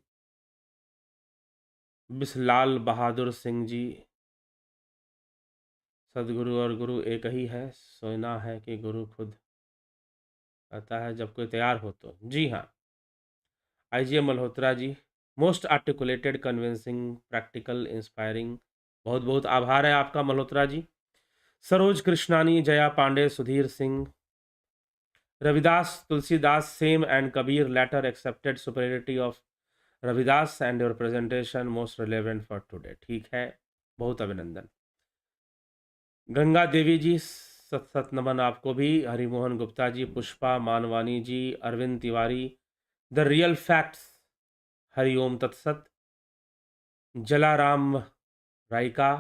बिसलाल बहादुर सिंह जी, सदगुरु और गुरु एक ही है, सोना है कि गुरु खुद कहता है जब कोई तैयार हो तो। जी हाँ। IGM Malhotra ji, most articulated, convincing, practical, inspiring. बहुत बहुत आभार है आपका Malhotra ji. Saroj Krishnani, Jaya Pandey, Sudhir Singh, Ravidas, Tulsidas, same and Kabir later accepted superiority of Ravidas and your presentation most relevant for today. ठीक है, बहुत अभिनंदन। गंगा देवी जी, सत सत नमन आपको भी। Harimohan Gupta ji, Pushpa Manwani ji, Arvind Tiwari, the real facts, Hariom Tatsat, Jalaram Raika,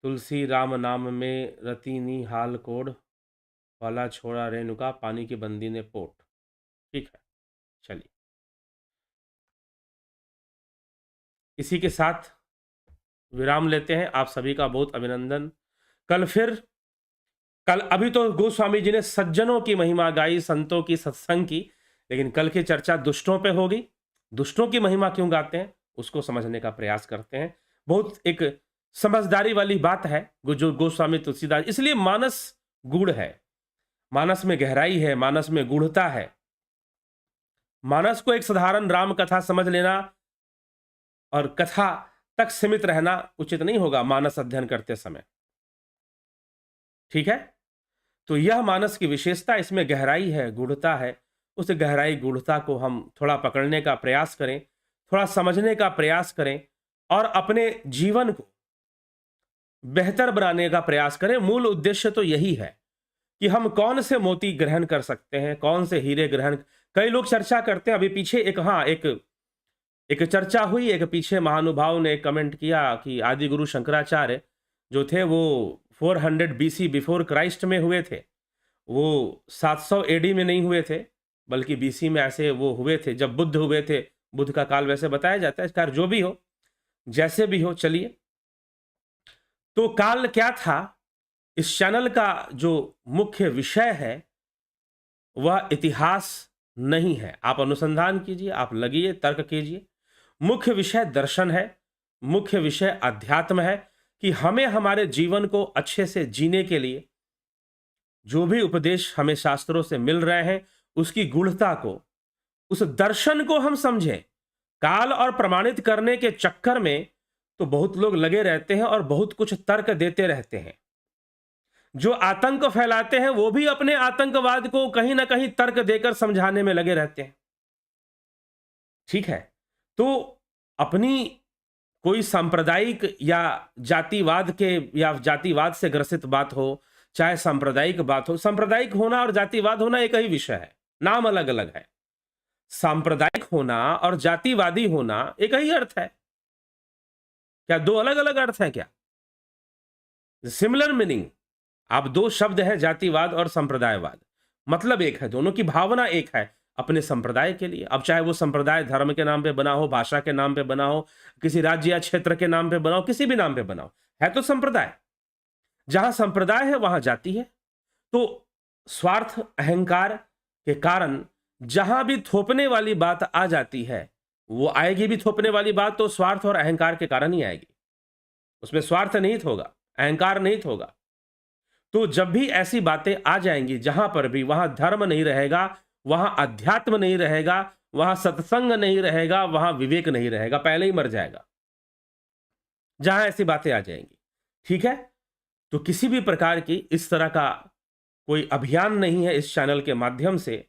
Tulsi Ram नाम में रतीनी हाल कोड वाला छोड़ा रेणुका, पानी की बंदी ने पोट। ठीक है, चलिए इसी के साथ विराम लेते हैं। आप सभी का बहुत अभिनंदन। कल अभी तो गोस्वामी जी ने सज्जनों की महिमा गाई, संतों की, सत्संग की, लेकिन कल की चर्चा दुष्टों पे होगी। दुष्टों की महिमा क्यों गाते हैं उसको समझने का प्रयास करते हैं। बहुत एक समझदारी वाली बात है जो गोस्वामी तुलसीदास, इसलिए मानस गूढ़ है, मानस में गहराई है, मानस में गूढ़ता है। मानस को एक साधारण राम कथा समझ लेना और कथा तक सीमित रहना उचित नहीं होगा मानस अध्ययन करते समय। ठीक है, तो यह मानस की विशेषता, इसमें गहराई है, गूढ़ता है उस गहराई गूढ़ता को हम थोड़ा पकड़ने का प्रयास करें, थोड़ा समझने का प्रयास करें और अपने जीवन को बेहतर बनाने का प्रयास करें। मूल उद्देश्य तो यही है कि हम कौन से मोती ग्रहण कर सकते हैं, कौन से हीरे ग्रहण। कई लोग चर्चा करते हैं, अभी पीछे एक चर्चा हुई, एक पीछे महानुभाव ने कमेंट किया कि आदि गुरु शंकराचार्य जो थे वो 400 बीसी बिफोर क्राइस्ट में हुए थे, वो 700 एडी में नहीं हुए थे, बल्कि बीसी में ऐसे वो हुए थे जब बुद्ध हुए थे। बुद्ध का काल वैसे बताया जाता है, इसका जो भी हो, जैसे भी हो, चलिए। तो काल क्या था, इस चैनल का जो मुख्य विषय है वह इतिहास नहीं है। आप अनुसंधान कीजिए, आप लगिए, तर्क कीजिए। मुख्य विषय दर्शन है, मुख्य विषय अध्यात्म है कि हमें हमारे जीवन को अच्छे से जीने के लिए जो भी उपदेश हमें शास्त्रों से मिल रहे हैं उसकी गूढ़ता को, उस दर्शन को हम समझें। काल और प्रमाणित करने के चक्कर में तो बहुत लोग लगे रहते हैं और बहुत कुछ तर्क देते रहते हैं। जो आतंक फैलाते हैं वो भी अपने आतंकवाद को कहीं ना कहीं तर्क देकर समझाने में लगे रहते हैं। ठीक है, तो अपनी कोई सांप्रदायिक या जातिवाद से ग्रसित बात हो, चाहे सांप्रदायिक बात हो, सांप्रदायिक होना और जातिवाद होना एक ही विषय है, नाम अलग अलग है। सांप्रदायिक होना और जातिवादी होना एक ही अर्थ है क्या? दो अलग अलग अर्थ हैं क्या? Similar meaning. आप दो शब्द हैं, जातिवाद और संप्रदायवाद, मतलब एक है, दोनों की भावना एक है अपने संप्रदाय के लिए। अब चाहे वो संप्रदाय धर्म के नाम पे बना हो, भाषा के नाम पे बना हो, किसी राज्य या क्षेत्र के नाम पे बना हो, किसी भी नाम पे बना हो, है तो संप्रदाय। जहां संप्रदाय है वहां जाति है। तो स्वार्थ अहंकार के कारण जहां भी थोपने वाली बात आ जाती है, वो आएगी भी थोपने वाली बात तो स्वार्थ और अहंकार के कारण ही आएगी। उसमें स्वार्थ निहित होगा, अहंकार निहित होगा। तो जब भी ऐसी बातें आ जाएंगी जहां पर भी, वहां धर्म नहीं रहेगा, वहां अध्यात्म नहीं रहेगा, वहां सत्संग नहीं रहेगा, वहां विवेक नहीं रहेगा, पहले ही मर जाएगा जहां ऐसी बातें आ जाएंगी। ठीक है, तो किसी भी प्रकार की इस तरह का कोई अभियान नहीं है इस चैनल के माध्यम से।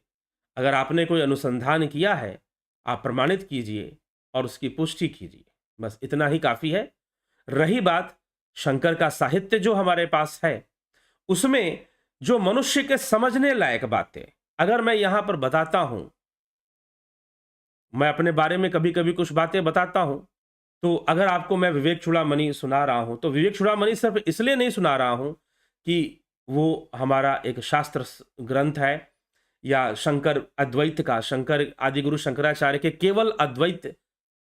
अगर आपने कोई अनुसंधान किया है, आप प्रमाणित कीजिए और उसकी पुष्टि कीजिए, बस इतना ही काफी है। रही बात शंकर का साहित्य जो हमारे पास है, उसमें जो मनुष्य के समझने लायक बातें अगर मैं यहां पर बताता हूं, मैं अपने बारे में कभी कभी कुछ बातें बताता हूं, तो अगर आपको मैं विवेक चूड़ामणि सुना रहा हूं, तो विवेक चूड़ामणि सिर्फ इसलिए नहीं सुना रहा हूं कि वो हमारा एक शास्त्र ग्रंथ है या शंकर अद्वैत का, शंकर आदिगुरु शंकराचार्य के केवल अद्वैत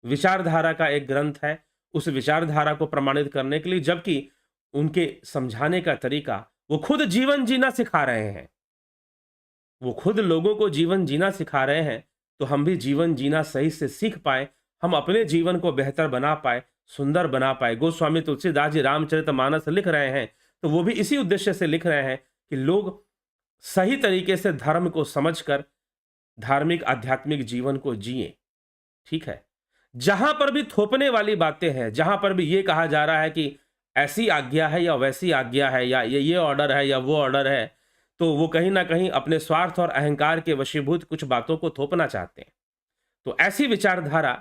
विचारधारा का एक ग्रंथ है, उस विचारधारा को प्रमाणित करने के लिए, जबकि उनके समझाने का तरीका, वो खुद जीवन जीना सिखा रहे हैं, वो खुद लोगों को जीवन जीना सिखा रहे हैं, तो हम भी जीवन जीना सही से सीख पाए, हम अपने जीवन को बेहतर बना पाए, सुंदर बना पाए। गोस्वामी तुलसीदास जी रामचरितमानस लिख रहे हैं तो वो भी इसी उद्देश्य से लिख रहे हैं कि लोग सही तरीके से धर्म को समझकर धार्मिक आध्यात्मिक जीवन को जिए। ठीक है, जहां पर भी थोपने वाली बातें हैं, जहां पर भी ये कहा जा रहा है कि ऐसी आज्ञा है या वैसी आज्ञा है, या ये ऑर्डर है या वो ऑर्डर है, तो वो कहीं ना कहीं अपने स्वार्थ और अहंकार के वशीभूत कुछ बातों को थोपना चाहते हैं। तो ऐसी विचारधारा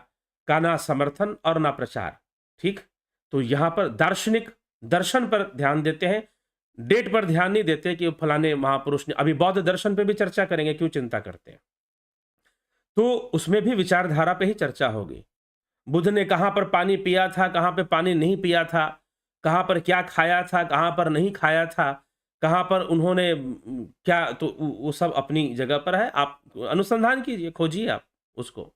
का ना समर्थन और ना प्रचार। ठीक, तो यहां पर दार्शनिक दर्शन पर ध्यान देते हैं, डेट पर ध्यान नहीं देते कि फलाने महापुरुष ने। अभी बौद्ध दर्शन पे भी चर्चा करेंगे, क्यों चिंता करते हैं, तो उसमें भी विचारधारा पे ही चर्चा होगी। बुद्ध ने कहां पर पानी पिया था, कहां पर पानी नहीं पिया था, कहां पर क्या खाया था, कहां पर नहीं खाया था, कहां पर उन्होंने क्या, तो वो सब अपनी जगह पर है। आप अनुसंधान कीजिए, खोजिए आप उसको।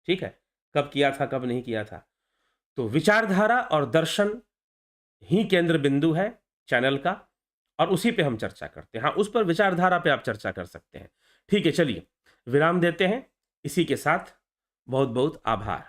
ठीक है, कब किया था, कब नहीं किया था। तो विचारधारा और दर्शन ही केंद्र बिंदु है चैनल का, और उसी पे हम चर्चा करते हैं। हाँ, उस पर विचारधारा पे आप चर्चा कर सकते हैं। ठीक है, चलिए विराम देते हैं। इसी के साथ बहुत बहुत आभार।